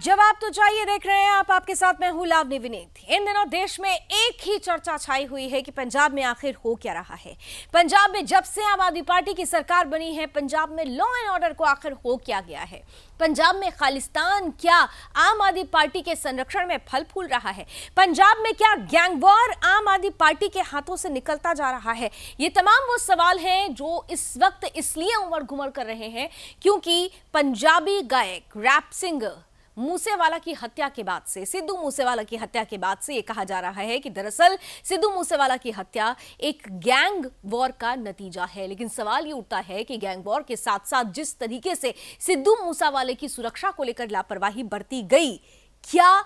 जवाब तो चाहिए देख रहे हैं आप, आपके साथ मैं हूं लावनी विनीत। इन दिनों देश में एक ही चर्चा छाई हुई है कि पंजाब में आखिर हो क्या रहा है। पंजाब में जब से आम आदमी पार्टी की सरकार बनी है, पंजाब में लॉ एंड ऑर्डर को आखिर हो क्या गया है। पंजाब में खालिस्तान क्या आम आदमी पार्टी के संरक्षण में फल फूल रहा है। पंजाब में क्या गैंग वॉर आम आदमी पार्टी के हाथों से निकलता जा रहा है। ये तमाम वो सवाल हैं जो इस वक्त इसलिए उमड़ घुमड़ कर रहे हैं क्योंकि पंजाबी गायक रैप सिंगर मूसेवाला की हत्या के बाद से, सिद्धू मूसेवाला की हत्या के बाद से ये कहा जा रहा है कि दरअसल सिद्धू मूसेवाला की हत्या एक गैंग वॉर का नतीजा है। लेकिन सवाल ये उठता है कि गैंग वॉर के साथ साथ जिस तरीके से सिद्धू मूसेवाले की सुरक्षा को लेकर लापरवाही बरती गई, क्या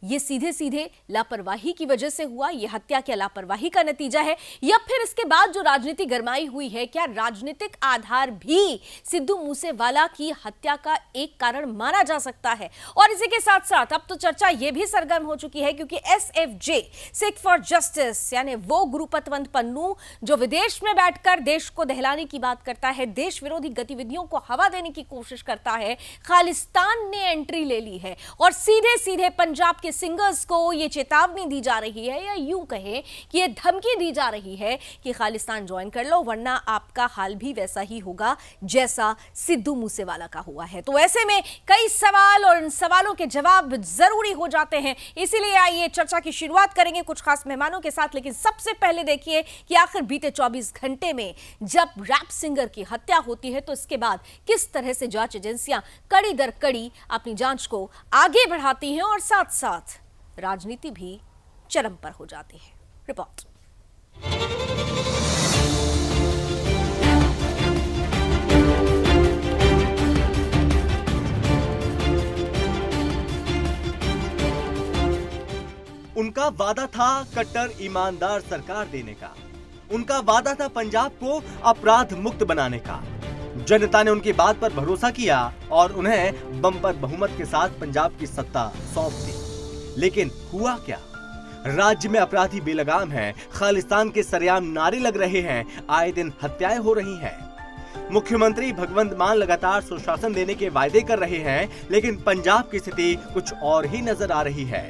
ये सीधे सीधे लापरवाही की वजह से हुआ, ये हत्या क्या लापरवाही का नतीजा है, या फिर इसके बाद जो राजनीति गरमाई हुई है, क्या राजनीतिक आधार भी सिद्धू मूसेवाला की हत्या का एक कारण माना जा सकता है। और इसी के साथ साथ अब तो चर्चा यह भी सरगर्म हो चुकी है क्योंकि SFJ सिख फॉर जस्टिस यानी वो गुरुपतवंत पन्नू जो विदेश में बैठकर देश को दहलाने की बात करता है, देश विरोधी गतिविधियों को हवा देने की कोशिश करता है, खालिस्तान ने एंट्री ले ली है और सीधे सीधे पंजाब के सिंगर्स को यह चेतावनी दी जा रही है या यूं कहें कि यह धमकी दी जा रही है कि खालिस्तान ज्वाइन कर लो वरना आपका हाल भी वैसा ही होगा जैसा सिद्धू मूसेवाला का हुआ है। तो ऐसे में कई सवाल और इन सवालों के जवाब जरूरी हो जाते हैं, इसीलिए आइए चर्चा की शुरुआत करेंगे कुछ खास मेहमानों के साथ। लेकिन सबसे पहले देखिए कि आखिर बीते 24 घंटे में जब रैप सिंगर की हत्या होती है तो इसके बाद किस तरह से जांच एजेंसियां कड़ी दर कड़ी अपनी जांच को आगे बढ़ाती हैं और साथ साथ राजनीति भी चरम पर हो जाती है। रिपोर्ट। उनका वादा था कट्टर ईमानदार सरकार देने का, उनका वादा था पंजाब को अपराध मुक्त बनाने का। जनता ने उनकी बात पर भरोसा किया और उन्हें बम्पर बहुमत के साथ पंजाब की सत्ता सौंप दी। लेकिन हुआ क्या? राज्य में अपराधी बेलगाम हैं, खालिस्तान के सरेआम नारे लग रहे हैं, आए दिन हत्याएं हो रही हैं। मुख्यमंत्री भगवंत मान लगातार सुशासन देने के वायदे कर रहे हैं, लेकिन पंजाब की स्थिति कुछ और ही नजर आ रही है।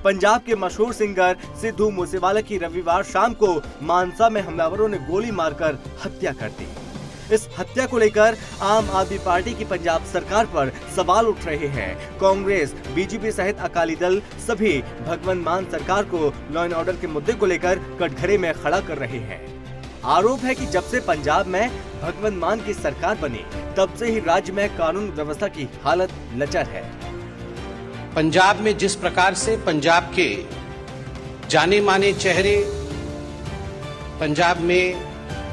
पंजाब के मशहूर सिंगर सिद्धू मूसेवाला की रविवार शाम को मानसा में हमलावरों ने गोली मारकर हत्या कर दी। इस हत्या को लेकर आम आदमी पार्टी की पंजाब सरकार पर सवाल उठ रहे हैं। कांग्रेस, बीजेपी सहित अकाली दल सभी भगवंत मान सरकार को लॉ एंड ऑर्डर के मुद्दे को लेकर कटघरे में खड़ा कर रहे हैं। आरोप है कि जब से पंजाब में भगवंत मान की सरकार बनी तब से ही राज्य में कानून व्यवस्था की हालत लचर है। पंजाब में जिस प्रकार से पंजाब के जाने माने चेहरे पंजाब में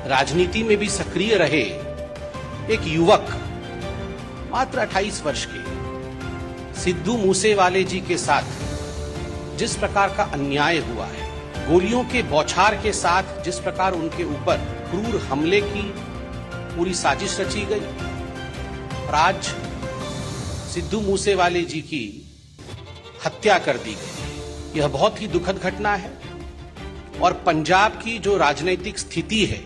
राजनीति में भी सक्रिय रहे, एक युवक मात्र 28 वर्ष के सिद्धू मूसेवाले जी के साथ जिस प्रकार का अन्याय हुआ है, गोलियों के बौछार के साथ जिस प्रकार उनके ऊपर क्रूर हमले की पूरी साजिश रची गई और आज सिद्धू मूसेवाले जी की हत्या कर दी गई, यह बहुत ही दुखद घटना है। और पंजाब की जो राजनीतिक स्थिति है,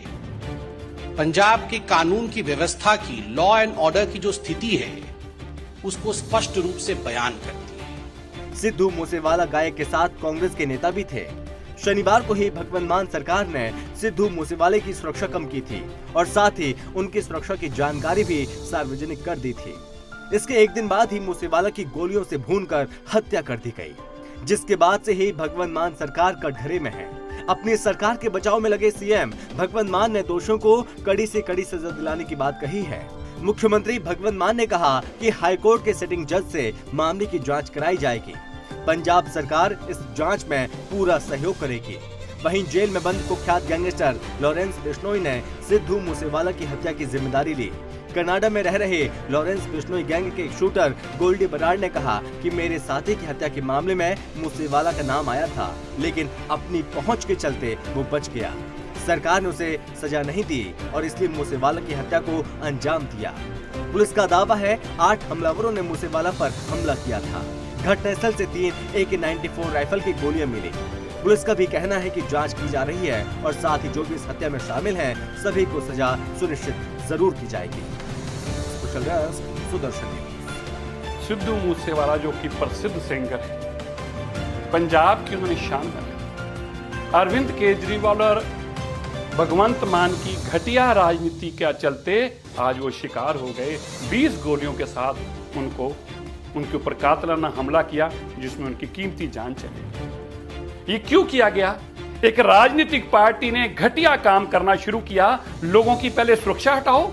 पंजाब के कानून की व्यवस्था की, लॉ एंड ऑर्डर की जो स्थिति है, उसको स्पष्ट रूप से बयान करती है। सिद्धू मूसेवाला गायक के साथ कांग्रेस के नेता भी थे। शनिवार को ही भगवंत मान सरकार ने सिद्धू मूसेवाले की सुरक्षा कम की थी और साथ ही उनकी सुरक्षा की जानकारी भी सार्वजनिक कर दी थी। इसके एक दिन बाद ही मूसेवाला की गोलियों से भूनकर हत्या कर दी गई, जिसके बाद से ही भगवंत मान सरकार कटघरे में है। अपनी सरकार के बचाव में लगे सीएम भगवंत मान ने दोषियों को कड़ी से कड़ी सजा दिलाने की बात कही है। मुख्यमंत्री भगवंत मान ने कहा कि हाईकोर्ट के सिटिंग जज से मामले की जांच कराई जाएगी। पंजाब सरकार इस जांच में पूरा सहयोग करेगी। वहीं जेल में बंद कुख्यात गैंगस्टर लॉरेंस बिश्नोई ने सिद्धू मूसेवाला की हत्या की जिम्मेदारी ली। कनाडा में रह रहे लॉरेंस बिश्नोई गैंग के एक शूटर गोल्डी बराड़ ने कहा कि मेरे साथी की हत्या के मामले में मूसेवाला का नाम आया था, लेकिन अपनी पहुंच के चलते वो बच गया। सरकार ने उसे सजा नहीं दी और इसलिए मूसेवाला की हत्या को अंजाम दिया। पुलिस का दावा है 8 हमलावरों ने मूसेवाला पर हमला किया था। घटनास्थल से 3 AK-94 राइफल की गोलियां मिली। पुलिस का भी कहना है कि जांच की जा रही है और साथ ही जो भी इस हत्या में शामिल हैं, सभी को सजा सुनिश्चित जरूर की जाएगी। सुदर्शन। सिद्धू मूसेवाला जो कि प्रसिद्ध सिंगर है, पंजाब की उन्होंने शान बनाई। अरविंद केजरीवाल और भगवंत मान की घटिया राजनीति के चलते आज वो शिकार हो गए। 20 गोलियों के साथ उनके ऊपर कातिलाना हमला किया, जिसमें उनकी कीमती जान चली। ये क्यों किया गया? एक राजनीतिक पार्टी ने घटिया काम करना शुरू किया। लोगों की पहले सुरक्षा हटाओ,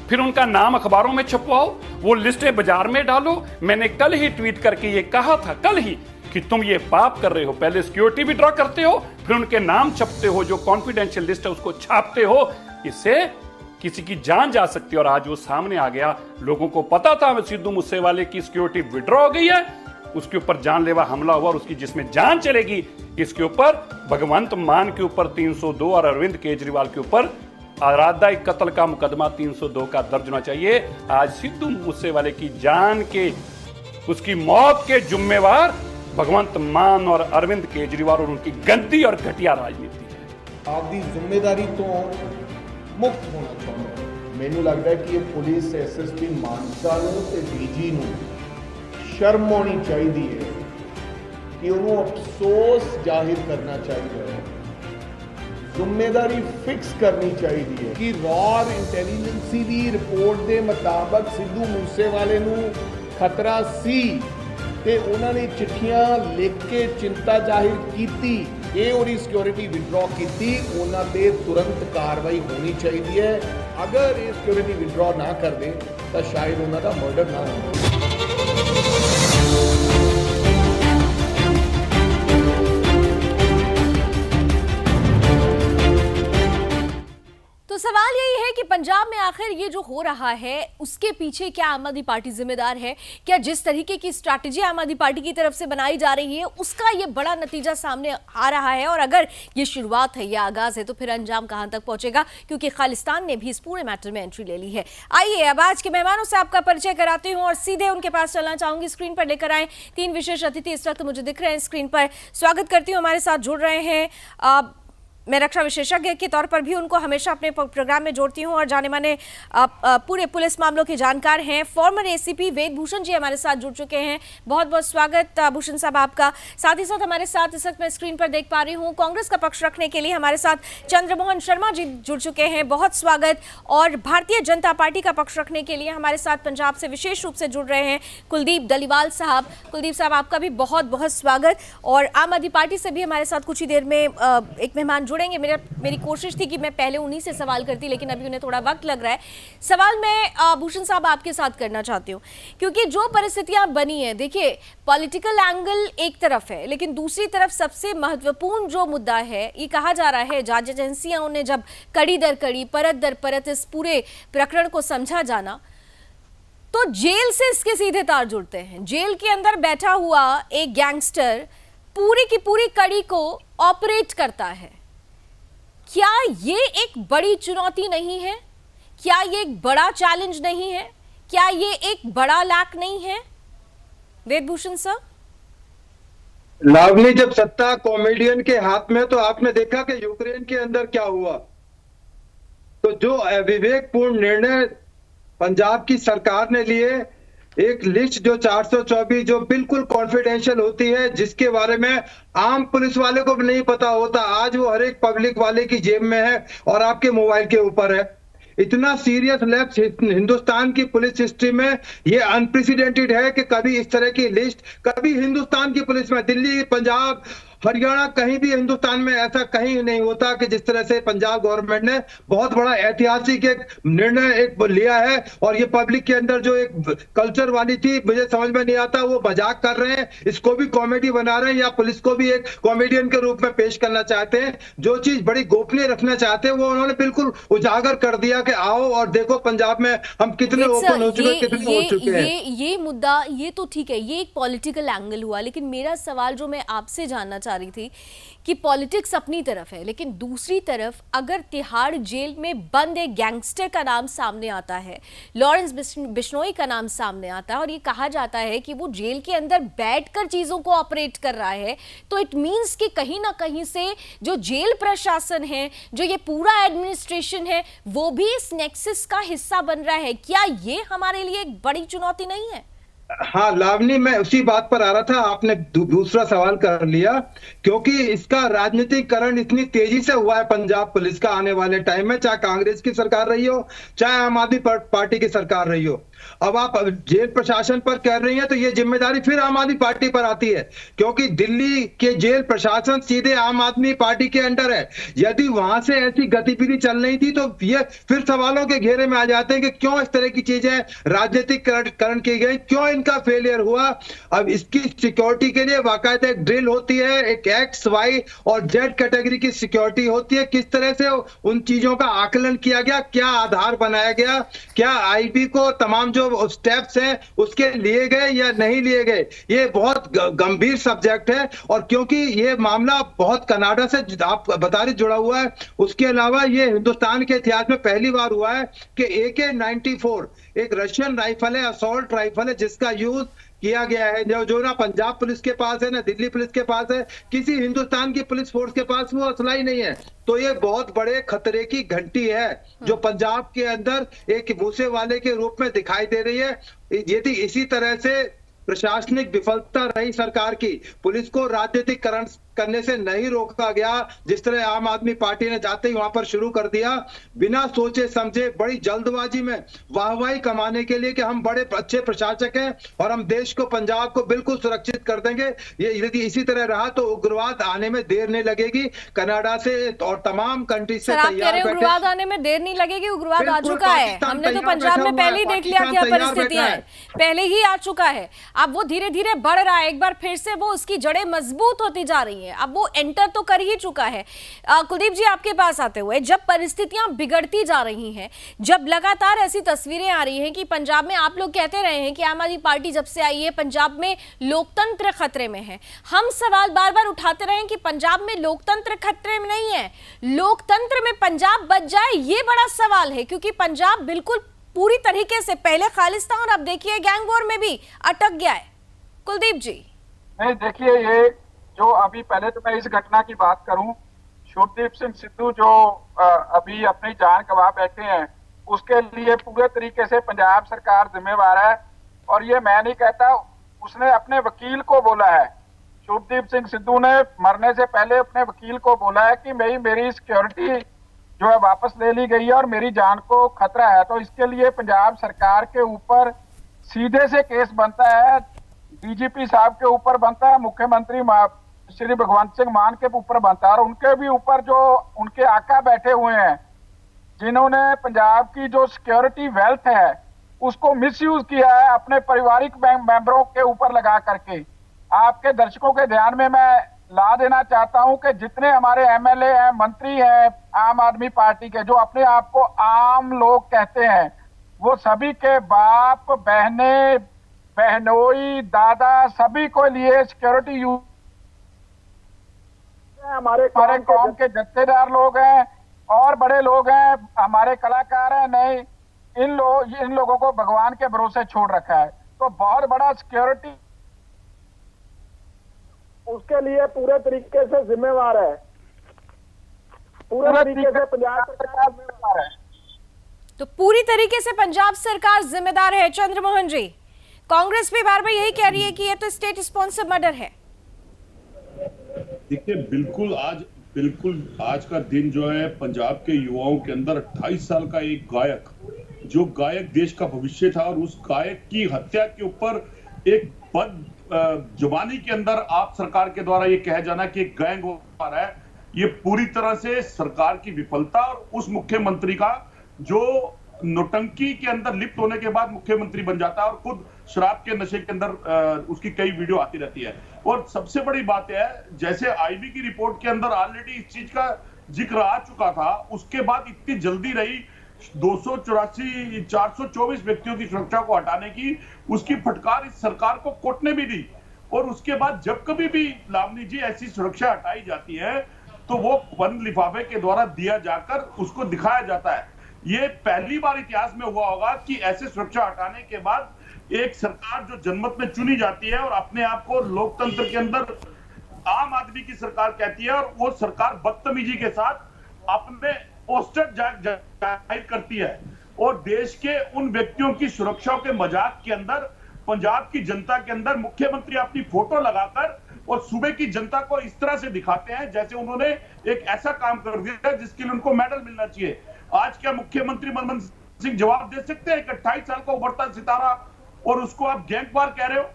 फिर उनका नाम अखबारों में छपवाओ, वो लिस्टें बाजार में डालो। मैंने कल ही ट्वीट करके ये कहा था, कल ही, कि तुम ये पाप कर रहे हो। पहले सिक्योरिटी विड्रॉ करते हो, फिर उनके नाम छपते हो, जो कॉन्फिडेंशियल लिस्ट है उसको छापते हो। इससे किसी की जान जा सकती है। और आज वो सामने आ गया। लोगों को पता था सिद्धू मूसेवाले की सिक्योरिटी विड्रॉ हो गई है, उसके ऊपर जानलेवा हमला हुआ और उसकी जिसमें जान चलेगी, इसके ऊपर भगवंत मान के ऊपर 302 और अरविंद केजरीवाल के ऊपर आराध्या कत्ल का मुकदमा 302 का दर्ज होना चाहिए। आज सिद्धू मूसेवाले की जान के, उसकी मौत के जिम्मेवार भगवंत मान और अरविंद केजरीवाल और उनकी गंदी और घटिया राजनीति है। आपकी जिम्मेदारी तो मुक्त होना चाਹੁੰਦਾ। ਮੈਨੂੰ ਲੱਗਦਾ ਕਿ ਇਹ ਪੁਲਿਸ ਐਸਐਸਪੀ ਮਾਨਸਾ ਨੂੰ ਤੇ ਡੀਜੀ ਨੂੰ ਸ਼ਰਮ ਹੋਣੀ ਚਾਹੀਦੀ ਹੈ ਕਿ ਉਹਨੂੰ ਅਫਸੋਸ ਜ਼ਾਹਿਰ ਕਰਨਾ ਚਾਹੀਦਾ ਹੈ। ਜ਼ਿੰਮੇਵਾਰੀ ਫਿਕਸ ਕਰਨੀ ਚਾਹੀਦੀ ਹੈ ਕਿ ਰॉ ਇੰਟੈਲੀਜੈਂਸੀ ਦੀ ਰਿਪੋਰਟ ਦੇ ਮੁਤਾਬਕ ਸਿੱਧੂ ਮੂਸੇਵਾਲੇ ਨੂੰ ਖਤਰਾ ਸੀ ਤੇ ਉਹਨਾਂ ਨੇ ਚਿੱਠੀਆਂ ਲਿਖ ਕੇ ਚਿੰਤਾ ਜ਼ਾਹਿਰ ਕੀਤੀ, ਇਹ ਉਹਦੀ ਸਿਕਿਉਰਿਟੀ ਵਿਡਰॉ ਕੀਤੀ, ਉਹਨਾਂ ਤੇ ਤੁਰੰਤ ਕਾਰਵਾਈ ਹੋਣੀ ਚਾਹੀਦੀ ਹੈ। ਅਗਰ ਇਹ ਸਿਕਿਉਰਿਟੀ ਵਿਡਰॉ ਨਾ ਕਰਦੇ ਤਾਂ ਸ਼ਾਇਦ ਉਹਨਾਂ ਦਾ ਮਰਡਰ ਨਾ ਹੋਵੇ। तो सवाल यही है कि पंजाब में आखिर ये जो हो रहा है उसके पीछे क्या आम आदमी पार्टी जिम्मेदार है? क्या जिस तरीके की स्ट्रैटेजी आम आदमी पार्टी की तरफ से बनाई जा रही है उसका ये बड़ा नतीजा सामने आ रहा है? और अगर ये शुरुआत है, ये आगाज है, तो फिर अंजाम कहां तक पहुंचेगा? क्योंकि खालिस्तान ने भी इस पूरे मैटर में एंट्री ले ली है। आइए अब आज के मेहमानों से आपका परिचय कराती हूँ और सीधे उनके पास चलना चाहूंगी। स्क्रीन पर लेकर आए 3 विशेष अतिथि इस वक्त मुझे दिख रहे हैं स्क्रीन पर। स्वागत करती हूँ, हमारे साथ जुड़ रहे हैं। मैं रक्षा विशेषज्ञ के तौर पर भी उनको हमेशा अपने प्रोग्राम में जोड़ती हूं और जाने माने पूरे पुलिस मामलों के जानकार हैं। फॉर्मर एसीपी वेद भूषण जी हमारे साथ जुड़ चुके हैं। बहुत बहुत स्वागत भूषण साहब आपका। साथ ही साथ हमारे साथ इस वक्त मैं स्क्रीन पर देख पा रही हूं कांग्रेस का पक्ष रखने के लिए हमारे साथ चंद्रमोहन शर्मा जी जुड़ चुके हैं, बहुत स्वागत। और भारतीय जनता पार्टी का पक्ष रखने के लिए हमारे साथ पंजाब से विशेष रूप से जुड़ रहे हैं कुलदीप डलीवाल साहब। कुलदीप साहब आपका भी बहुत बहुत स्वागत। और आम आदमी पार्टी से भी हमारे साथ कुछ ही देर में एक मेहमान जुड़ेंगे। मेरी कोशिश थी कि मैं पहले उन्हीं से सवाल करती, लेकिन अभी उन्हें थोड़ा वक्त लग रहा है। सवाल मैं भूषण साहब आपके साथ करना चाहती हूँ, क्योंकि जो परिस्थितियां बनी है, देखिए पॉलिटिकल एंगल एक तरफ है, लेकिन दूसरी तरफ सबसे महत्वपूर्ण जो मुद्दा है, ये कहा जा रहा है जांच एजेंसियां ने जब कड़ी दर कड़ी, परत दर परत इस पूरे प्रकरण को समझा जाना, तो जेल से इसके सीधे तार जुड़ते हैं। जेल के अंदर बैठा हुआ एक गैंगस्टर पूरी की पूरी कड़ी को ऑपरेट करता है। क्या ये एक बड़ी चुनौती नहीं है? क्या ये एक बड़ा चैलेंज नहीं है? क्या ये एक बड़ा लैक नहीं है? वेदभूषण सर, लावनी, जब सत्ता कॉमेडियन के हाथ में, तो आपने देखा कि यूक्रेन के अंदर क्या हुआ। तो जो विवेकपूर्ण निर्णय पंजाब की सरकार ने लिए, एक लिस्ट जो 424 जो बिल्कुल कॉन्फिडेंशियल होती है, जिसके बारे में आम पुलिस वाले को भी नहीं पता होता, आज वो हर एक पब्लिक वाले की जेब में है और आपके मोबाइल के ऊपर है। इतना सीरियस लैप्स हिंदुस्तान की पुलिस हिस्ट्री में ये अनप्रेसिडेंटेड है कि कभी इस तरह की लिस्ट कभी हिंदुस्तान की पुलिस में, दिल्ली, पंजाब, हरियाणा, कहीं भी हिंदुस्तान में ऐसा कहीं नहीं होता कि जिस तरह से पंजाब गवर्नमेंट ने बहुत बड़ा ऐतिहासिक एक निर्णय एक लिया है। और ये पब्लिक के अंदर जो एक कल्चर वाली थी, मुझे समझ में नहीं आता, वो मजाक कर रहे हैं, इसको भी कॉमेडी बना रहे हैं या पुलिस को भी एक कॉमेडियन के रूप में पेश करना चाहते हैं। जो चीज बड़ी गोपनीय रखना चाहते हैं वो उन्होंने बिल्कुल उजागर कर दिया कि आओ और देखो पंजाब में हम कितने ओपन हो चुके हैं, कितने हो चुके हैं। ये मुद्दा, ये तो ठीक है, ये एक पॉलिटिकल एंगल हुआ, लेकिन मेरा सवाल जो मैं आपसे जानना चाह रही थी कि पॉलिटिक्स अपनी तरफ है, लेकिन दूसरी तरफ अगर तिहाड़ जेल में बंद एक गैंगस्टर का नाम सामने आता है, लॉरेंस बिश्नोई का नाम सामने आता है और ये कहा जाता है कि वो जेल के अंदर बैठकर चीजों को ऑपरेट कर रहा है, तो इट मींस कि कहीं ना कहीं से जो जेल प्रशासन है, जो ये पूरा एडमिनिस्ट्रेशन है, वो भी इस नेक्सस का हिस्सा बन रहा है। क्या ये हमारे लिए एक बड़ी चुनौती नहीं है? हाँ लावनी, मैं उसी बात पर आ रहा था, आपने दूसरा सवाल कर लिया। क्योंकि इसका राजनीतिकरण इतनी तेजी से हुआ है पंजाब पुलिस का आने वाले टाइम में, चाहे कांग्रेस की सरकार रही हो चाहे आम आदमी पार्टी की सरकार रही हो। अब आप जेल प्रशासन पर कह रही हैं तो ये जिम्मेदारी फिर आम आदमी पार्टी पर आती है, क्योंकि दिल्ली के जेल प्रशासन सीधे आम आदमी पार्टी के अंडर है। यदि वहां से ऐसी गतिविधि चल रही थी तो ये फिर सवालों के घेरे में आ जाते हैं कि क्यों इस तरह की चीजें राजनीतिकरण की गई, क्यों इनका फेलियर हुआ। अब इसकी सिक्योरिटी के लिए बाकायदा एक ड्रिल होती है, एक एक्स वाई और जेड कैटेगरी की सिक्योरिटी होती है। किस तरह से उन चीजों का आकलन किया गया, क्या आधार बनाया गया, क्या आईबी को तमाम जो स्टेप्स हैं उसके लिए गए या नहीं लिए गए, ये बहुत गंभीर सब्जेक्ट है। और क्योंकि ये मामला बहुत कनाडा से आप बता रहे जुड़ा हुआ है, उसके अलावा ये हिंदुस्तान के इतिहास में पहली बार हुआ है कि AK-94 एक रशियन राइफल है, असॉल्ट राइफल है, जिसका यूज किया गया है, जो ना पंजाब पुलिस के पास है ना दिल्ली पुलिस के पास है, किसी हिंदुस्तान की पुलिस फोर्स के पास वो असला ही नहीं है। तो ये बहुत बड़े खतरे की घंटी है जो पंजाब के अंदर एक मूसे वाले के रूप में दिखाई दे रही है। यदि इसी तरह से प्रशासनिक विफलता रही सरकार की, पुलिस को राजनीतिकरण करने से नहीं रोका गया, जिस तरह आम आदमी पार्टी ने जाते ही वहां पर शुरू कर दिया, बिना सोचे समझे बड़ी जल्दबाजी में वाहवाही कमाने के लिए कि हम बड़े अच्छे प्रशासक हैं और हम देश को, पंजाब को बिल्कुल सुरक्षित कर देंगे। ये यदि इसी तरह रहा तो उग्रवाद आने में देर नहीं लगेगी। कनाडा से और तमाम कंट्री से तैयार बैठे, उग्रवाद आने में देर नहीं लगेगी, उग्रवाद आ चुका है। हमने तो पंजाब में पहले ही देख लिया क्या परिस्थितियां हैं, पहले ही आ चुका है। अब वो धीरे धीरे बढ़ रहा है, एक बार फिर से वो उसकी जड़ें मजबूत होती जा रही हैं। अब वो एंटर तो कर ही चुका है। कुलदीप जी, आपके पास आते हुए, जब परिस्थितियां बिगड़ती जा रही हैं, जब लगातार ऐसी तस्वीरें आ रही हैं कि पंजाब में, आप लोग कहते रहे हैं कि आम आदमी पार्टी जब से आई है पंजाब में लोकतंत्र खतरे में है, हम सवाल बार बार उठाते रहे कि पंजाब में लोकतंत्र खतरे में नहीं है, लोकतंत्र में पंजाब बच जाए ये बड़ा सवाल है, क्योंकि पंजाब बिल्कुल पूरी तरीके से पहले खालिस्तान और अब देखिए गैंग वॉर में भी अटक गया है। कुलदीप जी, नहीं देखिए, ये जो अभी, पहले तो मैं इस घटना की बात करूं, शुभदीप सिंह सिद्धू जो अभी अपनी जान गंवा बैठे हैं, उसके लिए पूरे तरीके से पंजाब सरकार जिम्मेवार है। और ये मैं नहीं कहता, उसने अपने वकील को बोला है, शुभदीप सिंह सिद्धू ने मरने से पहले अपने वकील को बोला है कि मेरी सिक्योरिटी जो है वापस ले ली गई है और मेरी जान को खतरा है। तो इसके लिए पंजाब सरकार के ऊपर सीधे से केस बनता है, डीजीपी साहब के ऊपर बनता है, मुख्यमंत्री श्री भगवंत सिंह मान के ऊपर बनता है, और उनके भी ऊपर जो उनके आका बैठे हुए हैं, जिन्होंने पंजाब की जो सिक्योरिटी वेल्थ है उसको मिसयूज किया है अपने पारिवारिक मेंबरों के ऊपर लगा करके। आपके दर्शकों के ध्यान में मैं ला देना चाहता हूं कि जितने हमारे एमएलए हैं, मंत्री हैं आम आदमी पार्टी के, जो अपने आप को आम लोग कहते हैं, वो सभी के बाप, बहने, बहनोई, दादा, सभी को लिए सिक्योरिटी यूज, हमारे कौम के जत्थेदार लोग हैं और बड़े लोग हैं, हमारे कलाकार हैं, नहीं, इन लोगों को भगवान के भरोसे छोड़ रखा है। तो बहुत बड़ा सिक्योरिटी उसके लिए पूरे तरीके से जिम्मेवार है, पूरे तरीके से पंजाब सरकार जिम्मेवार है। तो पूरी तरीके से पंजाब सरकार जिम्मेदार है। चंद्रमोहन जी, कांग्रेस भी बार बार यही कह रही है कि ये तो स्टेट स्पॉन्सर मर्डर है। देखिए, बिल्कुल आज का दिन जो है, पंजाब के युवाओं के अंदर 28 साल का एक गायक, जो गायक देश का भविष्य था, और उस गायक की हत्या के ऊपर एक बद जुबानी के अंदर आप सरकार के द्वारा ये कह जाना कि एक गैंग वॉर है, ये पूरी तरह से सरकार की विफलता और उस मुख्यमंत्री का जो नौटंकी के अंदर लिप्त होने के बाद मुख्यमंत्री बन जाता है और खुद शराब के नशे के अंदर उसकी कई वीडियो आती रहती है। और सबसे बड़ी बात है, जैसे आईबी की रिपोर्ट के अंदर ऑलरेडी इस चीज का जिक्र आ चुका था, उसके बाद इतनी जल्दी रही 424 व्यक्तियों की सुरक्षा को हटाने की, उसकी फटकार इस सरकार को कोर्ट ने भी दी। और उसके बाद जब कभी भी लावनी जी ऐसी सुरक्षा हटाई जाती है तो वो बंद लिफाफे के द्वारा दिया जाकर उसको दिखाया जाता है। ये पहली बार इतिहास में हुआ होगा कि ऐसे सुरक्षा हटाने के बाद एक सरकार जो जनमत में चुनी जाती है और अपने आप को लोकतंत्र के अंदर आम आदमी की सरकार कहती है, और वो सरकार बदतमीजी के साथ अपने पोस्टर जाहिर करती है और देश के उन व्यक्तियों की सुरक्षा के मजाक के अंदर पंजाब की जनता के अंदर मुख्यमंत्री अपनी फोटो लगाकर और सुबह की जनता को इस तरह से दिखाते हैं जैसे उन्होंने एक ऐसा काम कर दिया जिसके लिए उनको मेडल मिलना चाहिए। आज क्या मुख्यमंत्री मनमोहन सिंह जवाब दे सकते हैं कि 28 साल का उभरता सितारा और उसको आप गैंगवार कह रहे हो,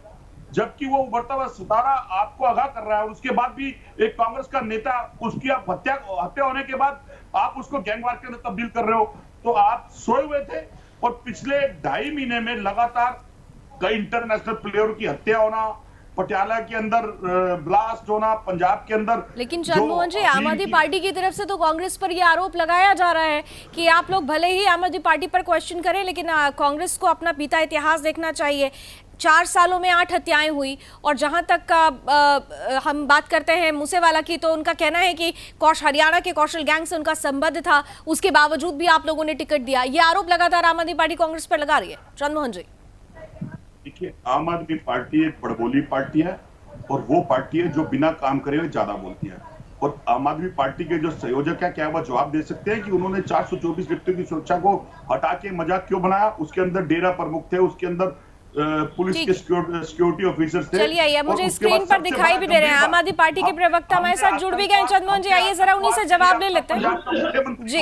जबकि वो उभरता हुआ सितारा आपको आगाह कर रहा है और उसके बाद भी एक कांग्रेस का नेता, उसकी आप हत्या होने के बाद आप उसको गैंगवार के अंदर तब्दील कर रहे हो। तो आप सोए हुए थे और पिछले 2.5 महीने में लगातार कई इंटरनेशनल प्लेयरों की हत्या होना, पटियाला के अंदर ब्लास्ट होना, पंजाब के अंदर। लेकिन चंद्रमोहन जी, आम आदमी पार्टी की तरफ से तो कांग्रेस पर यह आरोप लगाया जा रहा है कि आप लोग भले ही आम आदमी पार्टी पर क्वेश्चन करें, लेकिन कांग्रेस को अपना बीता इतिहास देखना चाहिए। 4 सालों में 8 हत्याएं हुई और जहां तक हम बात करते हैं मूसेवाला की, तो उनका कहना है कि हरियाणा के कौशल गैंग से उनका संबंध था, उसके बावजूद भी आप लोगों ने टिकट दिया। ये आरोप लगातार आम आदमी पार्टी कांग्रेस पर लगा रही है। चंद्रमोहन जी, देखिए, आम आदमी पार्टी एक बड़बोली पार्टी है और वो पार्टी है जो बिना काम करे हुए ज्यादा बोलती है। और आम आदमी पार्टी के जो संयोजक है, क्या वो जवाब दे सकते हैं कि उन्होंने 424 व्यक्तियों की सुरक्षा को हटा के मजाक क्यों बनाया? उसके अंदर डेरा प्रमुख थे, उसके अंदर पुलिस के सिक्योरिटी ऑफिसर्स थे। चलिए आइए, मुझे स्क्रीन पर दिखाई भी दे रहे हैं आम आदमी पार्टी के प्रवक्ता हमारे साथ जुड़ भी गए। चंद्रमोहन जी, आइए जरा उन्हीं से जवाब ले लेते हैं। जी,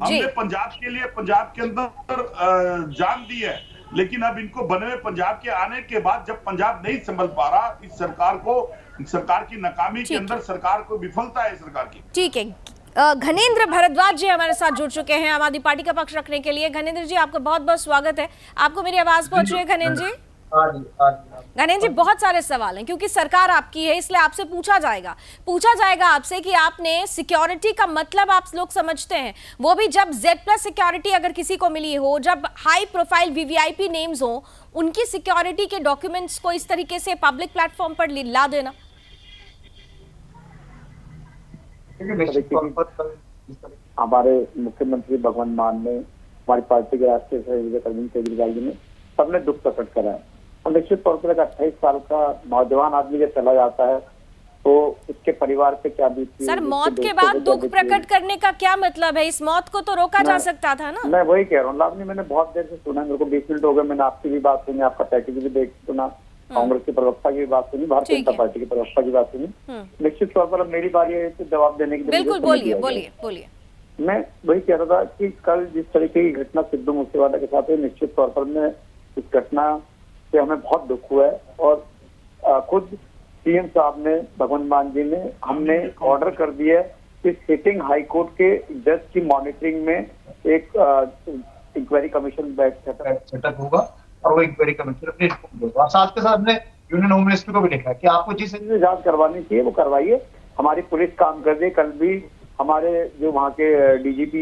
हमने पंजाब के लिए पंजाब के अंदर जान दी है, लेकिन अब इनको बने हुए पंजाब के आने के बाद जब पंजाब नहीं संभल पा रहा, इस सरकार की नाकामी के अंदर सरकार को विफलता है सरकार की। ठीक है, घनेंद्र भारद्वाज जी हमारे साथ जुड़ चुके हैं आम आदमी पार्टी का पक्ष रखने के लिए। घनेंद्र जी, आपका बहुत बहुत स्वागत है। आपको मेरी आवाज पहुंच रही है घनेंद्र जी? घनेंद्र जी, बहुत सारे सवाल हैं क्योंकि सरकार आपकी है, इसलिए आपसे पूछा जाएगा आपसे कि आपने सिक्योरिटी का मतलब आप लोग समझते हैं, वो भी जब Z+ सिक्योरिटी अगर किसी को मिली हो, जब हाई प्रोफाइल VVIP नेम्स हो, उनकी सिक्योरिटी के डॉक्यूमेंट्स को इस तरीके से पब्लिक प्लेटफॉर्म पर ला देना। हमारे मुख्यमंत्री भगवंत मान ने, हमारी पार्टी के राष्ट्रीय संयोजक अरविंद केजरीवाल जी ने, सबने दुख प्रकट करा है। और निश्चित तौर पर 28 साल का नौजवान आदमी जब चला जाता है तो उसके परिवार पे क्या बीतती है। सर, मौत के बाद दुख प्रकट करने का क्या मतलब है? इस मौत को तो रोका जा सकता था ना। मैं वही कह रहा हूँ लावनी, मैंने बहुत देर से सुना, मेरे को 20 मिनट हो गए, मैंने आपकी भी बात सुनी, आपका पैकेज भी देख सुना, कांग्रेस के प्रवक्ता की भी बात सुनी, भारतीय जनता पार्टी के प्रवक्ता की बात सुनी। निश्चित तौर पर अब मेरी बारी है जवाब देने की। बिल्कुल, बोलिए। मैं वही कह रहा था कि कल जिस तरीके की घटना सिद्धू मूसेवाला के साथ है, निश्चित तौर पर मैं इस घटना से हमें बहुत दुख हुआ है। और खुद CM साहब ने, भगवंत मान जी ने, हमने ऑर्डर कर दिया है कि सिटिंग हाई कोर्ट के जज की मॉनिटरिंग में एक इंक्वायरी कमीशन सेटअप होगा और वो इंक्वायरी कमीशन अपनी रिपोर्ट देगा। साथ के साथ ने यूनियन होम मिनिस्टर को भी लिखा है कि आपको जिस जांच करवानी चाहिए वो करवाइए। हमारी पुलिस काम कर रही है। कल भी हमारे जो वहाँ के DGP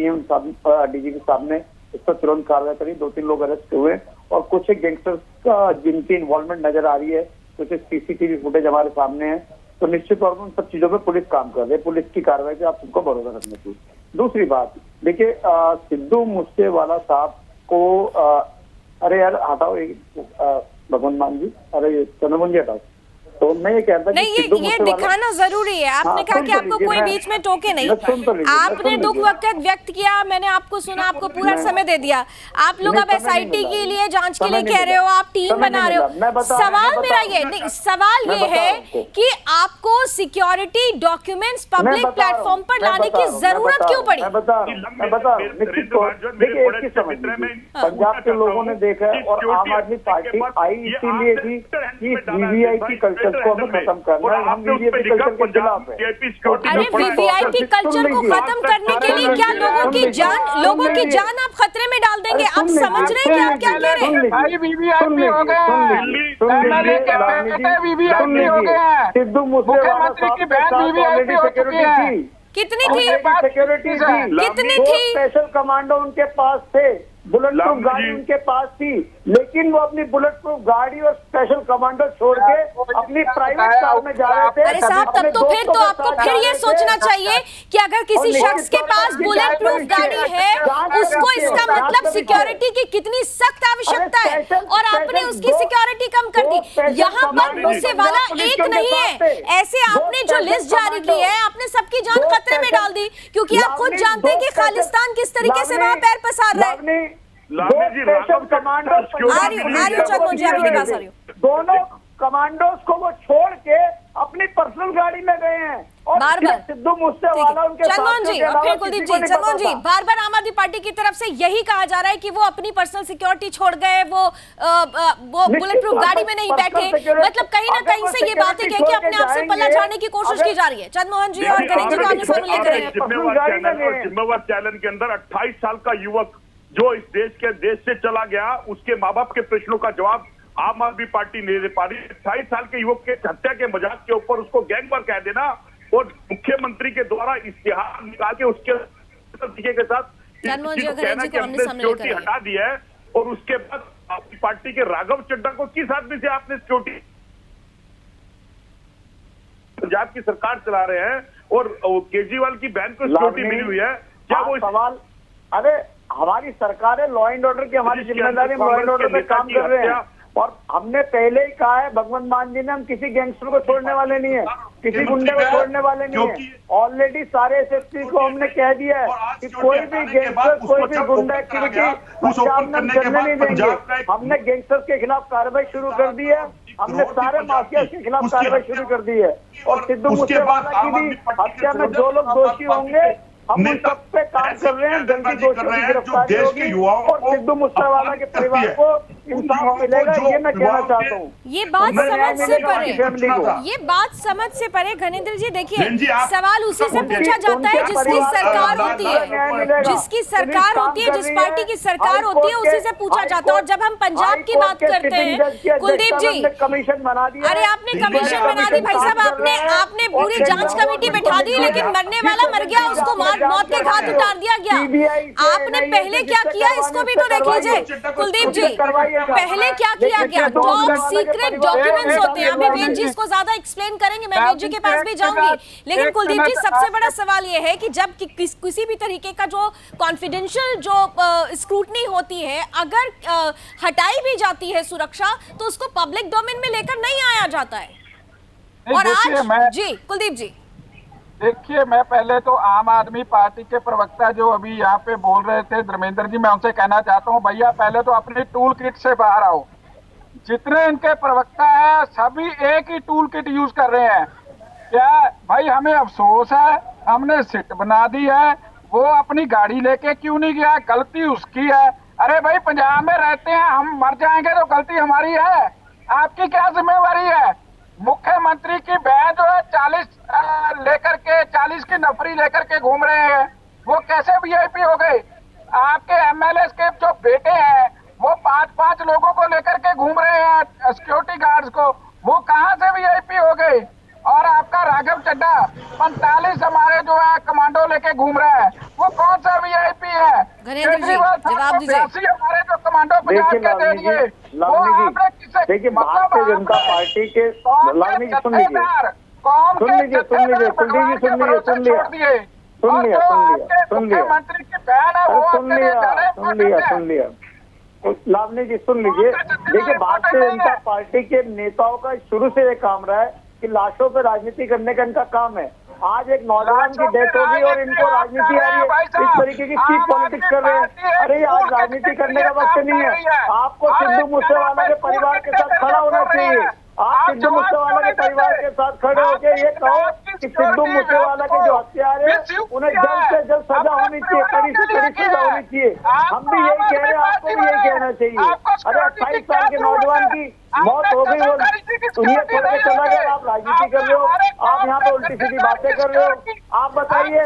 साहब ने इस पर तुरंत कार्रवाई करी, 2-3 लोग अरेस्ट हुए और कुछ एक गैंगस्टर्स का जिनकी इन्वॉल्वमेंट नजर आ रही है, कुछ CCTV फुटेज हमारे सामने है। तो निश्चित तौर पर उन सब चीजों पे पुलिस काम कर रही है। पुलिस की कार्रवाई पे आप सबको भरोसा रखना चाहिए। दूसरी बात, देखिए, सिद्धू मूसेवाला साहब को अरे यार हटाओ भगवंत मान जी, अरे चंद्रमोहन जी हटाओ। तो मैं ये कहता नहीं, ये दिखाना जरूरी है। आपने कहा कि आपको कोई बीच में टोके नहीं, आपने दुख व्यक्त किया, मैंने आपको सुना, आपको पूरा समय दे दिया। आप लोग अब SIT के लिए, जांच के लिए कह रहे हो, आप टीम बना रहे हो। सवाल मेरा ये नहीं, सवाल ये है कि आपको सिक्योरिटी डॉक्यूमेंट्स पब्लिक प्लेटफॉर्म पर लाने की जरूरत क्यों पड़ी? पंजाब के लोगों ने देखा है और आम आदमी पार्टी आई इसीलिए थी कि VVIP कल्चर को हमें खत्म करना है। हम VVIP कल्चर के खिलाफ है। अरे VVIP कल्चर को खत्म करने के लिए क्या लोगों की जान आप खतरे में डाल देंगे? आप समझ रहे हैं कि आप क्या कह रहे हैं? भाई VVIP हो गए हैं, सिद्धू मुख्यमंत्री की बहन VVIP हो चुकी है। कितनी थी? सिक्योरिटी कितनी थी? स्पेशल कमांडो उनके पास थे, बुलेट प्रूफ गाड़ी उनके पास थी, लेकिन वो अपनी बुलेट प्रूफ गाड़ी और स्पेशल कमांडो छोड़ के अपनी प्राइवेट कार में जा रहे थे। अरे साहब, तब तो फिर तो आपको फिर ये सोचना चाहिए कि अगर किसी शख्स के पास बुलेट प्रूफ गाड़ी है, उसको इसका मतलब सिक्योरिटी की कितनी सख्त आवश्यकता है और आपने उसकी सिक्योरिटी कम कर दी। यहाँ पर मूसेवाला एक नहीं है, ऐसे आपने जो लिस्ट जारी की है, आपने सबकी जान खतरे में डाल दी, क्योंकि आप खुद जानते हैं कि खालिस्तान किस तरीके से वहाँ पैर पसार रहा है। लालनी जी, राघव कमांडो आ रही हूँ चंद्रमोहन जी, आपकी बात आ रही हूँ। दोनों कमांडोज को वो छोड़ के अपनी पर्सनल गाड़ी में गए हैं और बार-बार। सिद्धू मूसेवाला उनके साथ चंद्रमोहन जी के और अलावा फिर कुलदीप किसी को जी, नहीं चंद्रमोहन पता जी, था। बार बार आम आदमी पार्टी की तरफ से यही कहा जा रहा है कि वो अपनी पर्सनल सिक्योरिटी छोड़ गए, वो बुलेट प्रूफ गाड़ी में नहीं बैठे, मतलब कहीं ना कहीं से ये बातें कह के अपने आप से पल्ला झाड़ने की कोशिश की जा रही है। चंद्रमोहन जी और गणेश जी को आमने सामने लेकर आए। जिम्मेवार चैनल के अंदर 28 साल का युवक जो इस देश से चला गया, उसके माँ बाप के प्रश्नों का जवाब आम आदमी पार्टी नहीं दे पा रही। 28 साल के युवक के हत्या के मजाक के ऊपर उसको गैंगवार कह देना और मुख्यमंत्री के द्वारा इश्तिहार निकाल के उसके तरीके के साथ चंद्रमोहन जी और गणेश जी को आमने सामने सिक्योरिटी लेकर हटा दिया है और उसके बाद आपकी पार्टी के राघव चड्ढा को किस आदमी से आपने सिक्योरिटी, पंजाब की सरकार चला रहे हैं और केजरीवाल की बहन को सिक्योरिटी मिली हुई है, क्या वो सवाल? अरे हमारी सरकार है, लॉ एंड ऑर्डर की हमारी जिम्मेदारी, लॉ एंड ऑर्डर पे काम कर रहे हैं और हमने पहले ही कहा है भगवंत मान जी ने, हम किसी गैंगस्टर को छोड़ने वाले नहीं है, किसी गुंडे को छोड़ने वाले नहीं है। ऑलरेडी सारे एसएसपी को हमने कह दिया है कि कोई भी गैंगस्टर, कोई भी गुंडा एक्टिविटी पंजाब में हम करने नहीं देंगे। हमने गैंगस्टर्स के खिलाफ कार्रवाई शुरू कर दी है, हमने सारे माफिया के खिलाफ कार्रवाई शुरू कर दी है और सिद्धू मूसेवाला की भी हत्या में जो लोग दोषी होंगे हम उन सब पे काम कर रहे हैं। जल्दी दोषियों की गिरफ्तारी होगी और सिद्धू मूसेवाला के परिवार को इंसाफ मिलेगा, ये मैं कहना चाहता हूँ। ये बात समझ से परे, ये बात समझ से परे घनेंद्र जी, देखिए सवाल उसी से पूछा जाता है जिसकी सरकार होती है, जिसकी सरकार होती है, जिस पार्टी की सरकार होती है उसी से पूछा जाता है। और जब हम पंजाब की बात करते हैं कुलदीप जी, कमीशन बना दिया, अरे आपने कमीशन बना दी भाई साहब, आपने पूरी जांच कमेटी बैठा दी, लेकिन मरने वाला मर गया, उसको मौत के घाट उतार दिया गया। आपने पहले क्या किया इसको भी तो देख लीजिए कुलदीप जी, पहले क्या किया गया। टॉप सीक्रेट डॉक्यूमेंट्स होते हैं, अभी वेद जी इसको ज्यादा एक्सप्लेन करेंगे, मैं वेद जी के पास भी जाऊंगी। लेकिन कुलदीप जी सबसे बड़ा सवाल ये है कि जब किसी भी तरीके का जो कॉन्फिडेंशियल जो स्क्रूटनी होती है, अगर हटाई भी जाती है सुरक्षा, तो उसको पब्लिक डोमेन में लेकर नहीं आया जाता है। और आज जी कुलदीप जी देखिए, मैं पहले तो आम आदमी पार्टी के प्रवक्ता जो अभी यहाँ पे बोल रहे थे धर्मेंद्र जी, मैं उनसे कहना चाहता हूँ भैया पहले तो अपनी टूल किट से बाहर आओ। जितने इनके प्रवक्ता हैं सभी एक ही टूल किट यूज कर रहे हैं। क्या भाई, हमें अफसोस है, हमने सिट बना दी है, वो अपनी गाड़ी लेके क्यों नहीं गया, गलती उसकी है। अरे भाई पंजाब में रहते हैं, हम मर जाएंगे तो गलती हमारी है, आपकी क्या जिम्मेवारी है। मुख्यमंत्री की बहन जो है 40 लेकर के 40 की नफरी लेकर के घूम रहे हैं, वो कैसे वीआईपी हो गए। आपके एमएलए के जो बेटे हैं वो 5-5 लोगों को लेकर के घूम रहे हैं सिक्योरिटी गार्ड्स को, वो कहां से वीआईपी हो गए। और आपका राघव चड्ढा 45 हमारे जो है कमांडो लेके घूम रहे हैं, वो कौन सा वीआईपी है। जवाब दीजिए। हमारे जो कमांडो पंजाब के दे दिए, वो आपने किसे, देखिए भारतीय जनता पार्टी के लालनी जी सुन लीजिए, लावनी जी सुन लीजिए। देखिए भारतीय जनता पार्टी के नेताओं का शुरू से ये काम रहा है कि लाशों पे राजनीति करने का इनका काम है। आज एक नौजवान की डेथ होगी और इनको राजनीति आ रही है, इस तरीके की चीप पॉलिटिक्स कर रहे हैं। अरे आज राजनीति करने का वक्त नहीं है, आपको सिद्धू मूसेवाला के परिवार के साथ खड़ा होना चाहिए। आप सिद्धू मूसेवाला के परिवार के साथ खड़े होकर ये कहो कि सिद्धू मूसेवाला के जो हत्यारे हैं उन्हें जल्द से जल्द सजा होनी चाहिए, कड़ी से कड़ी सजा होनी चाहिए। हम भी यही कह रहे हैं, आपको भी यही कहना चाहिए। अरे 28 साल के नौजवान की मौत हो गई, वो दुनिया छोड़ के चला गया, आप राजनीति कर रहे हो, आप यहाँ पे उल्टी सीधी बातें कर रहे हो। आप बताइए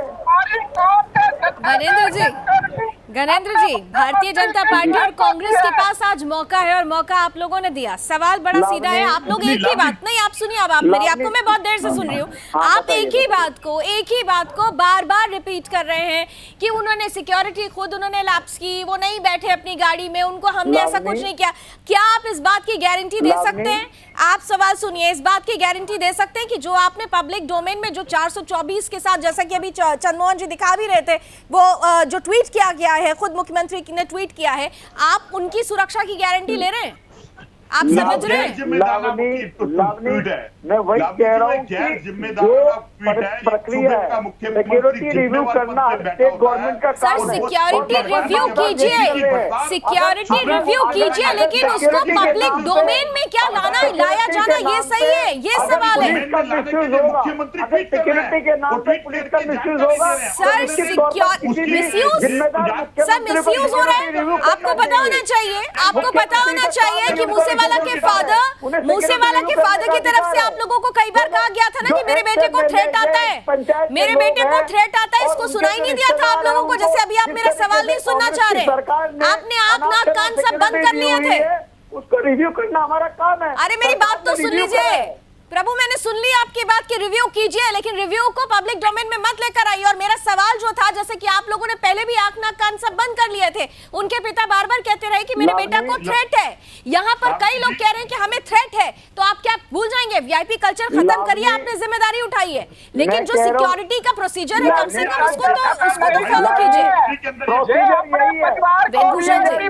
गणेंद्र जी, भारतीय जनता पार्टी और कांग्रेस के पास आज मौका है और मौका आप लोगों ने दिया। सवाल बड़ा सीधा है, आप लोग एक ही बात, नहीं आप सुनिए, अब आप मेरी, आपको मैं बहुत देर से सुन रही हूँ, आप एक ही बात को बार बार रिपीट कर रहे हैं कि उन्होंने सिक्योरिटी खुद उन्होंने लैप्स की, वो नहीं बैठे अपनी गाड़ी में, उनको हमने ऐसा कुछ नहीं किया। क्या आप इस बात की गारंटी दे सकते हैं, आप सवाल सुनिए, इस बात की गारंटी दे सकते हैं कि जो आपने पब्लिक डोमेन में जो 424 के साथ, जैसा कि अभी चंद्रमोहन जी दिखा भी रहे थे, वो जो ट्वीट किया गया है, खुद मुख्यमंत्री ने ट्वीट किया है, आप उनकी सुरक्षा की गारंटी ले रहे हैं? आप समझ रहे हैं? मैं वही कह रहा हूँ कि जो प्रक्रिया है सिक्योरिटी रिव्यू करना स्टेट गवर्नमेंट का सर काम है। सिक्योरिटी रिव्यू कीजिए, सिक्योरिटी रिव्यू कीजिए, लेकिन उसको पब्लिक डोमेन में क्या लाया जाना ये सही है, ये सवाल है। सिक्योरिटी के नाम पे पुलिस का मिसयूज होगा। सर मिसयूज हो रहा है। आपको पता होना चाहिए, आपको पता होना चाहिए कि मूसेवाला के फादर की तरफ से आप लोगों को कई बार कहा गया था ना कि मेरे बेटे को थ्रेट आता है, मेरे बेटे को थ्रेट आता है। इसको सुनाई नहीं दिया था आप लोगों को? जैसे अभी आप मेरा सवाल नहीं सुनना चाह रहे, आपने आंख नाक कान सब बंद कर लिए थे। उसको रिव्यू करना हमारा काम है। अरे मेरी बात तो सुन लीजिए प्रभु, मैंने सुन ली आपकी बात की रिव्यू कीजिए, लेकिन रिव्यू को पब्लिक डोमेन में मत लेकर आइए। और मेरा सवाल जो था, जैसे कि आप लोगों ने पहले भी आंख नाक कान सब बंद कर लिए थे, उनके पिता बार बार कहते रहे कि मेरे बेटा को थ्रेट है। यहाँ पर कई लोग कह रहे हैं कि हमें थ्रेट है, तो आप क्या भूल जाएंगे? वीआईपी कल्चर खत्म करिए, आपने जिम्मेदारी उठाई है, लेकिन जो सिक्योरिटी का प्रोसीजर है कम से कम उसको तो फॉलो कीजिए। वेदभूषण जी,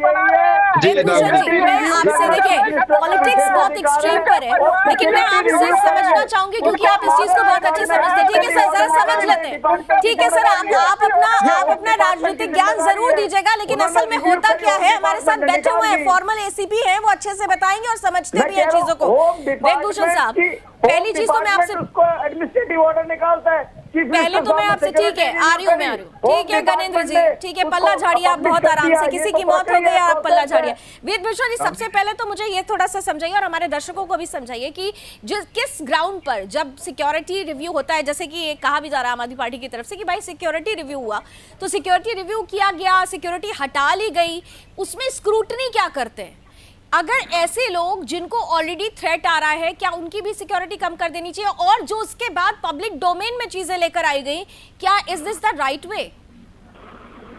मैं आपसे देखिए पॉलिटिक्स बहुत एक्सट्रीम पर है, लेकिन मैं आपसे समझना चाहूंगी क्योंकि आप इस चीज को बहुत अच्छे समझते हैं। ठीक है सर, जरा समझ लेते हैं। ठीक है सर, आप अपना राजनीतिक ज्ञान जरूर दीजिएगा, लेकिन असल में होता क्या है? हमारे साथ बैठे हुए हैं फॉर्मल एसीपी हैं, वो अच्छे से बताएंगे और समझते भी हैं चीजों को। वेदभूषण साहब, पहली चीज तो मैं आपसे एडमिनिस्ट्रेटिव ऑर्डर निकालता है। पहले तो मैं आपसे, ठीक है आ रही हूँ, ठीक है गणेंद्र जी, ठीक है पल्ला झाड़िए आप बहुत आराम से, किसी की मौत हो गई आप पल्ला झाड़िए। वेदभूषण जी, सबसे पहले तो मुझे ये थोड़ा सा समझाइए और हमारे दर्शकों को भी समझाइए कि किस ग्राउंड पर जब सिक्योरिटी रिव्यू होता है, जैसे कि कहा भी जा रहा है आम आदमी पार्टी की तरफ से कि भाई सिक्योरिटी रिव्यू हुआ, तो सिक्योरिटी रिव्यू किया गया, सिक्योरिटी हटा ली गई, उसमें स्क्रूटनी क्या करते हैं? अगर ऐसे लोग जिनको ऑलरेडी थ्रेट आ रहा है, क्या उनकी भी सिक्योरिटी कम कर देनी चाहिए? और जो उसके बाद पब्लिक डोमेन में चीजें लेकर आई गई, क्या is this the right way?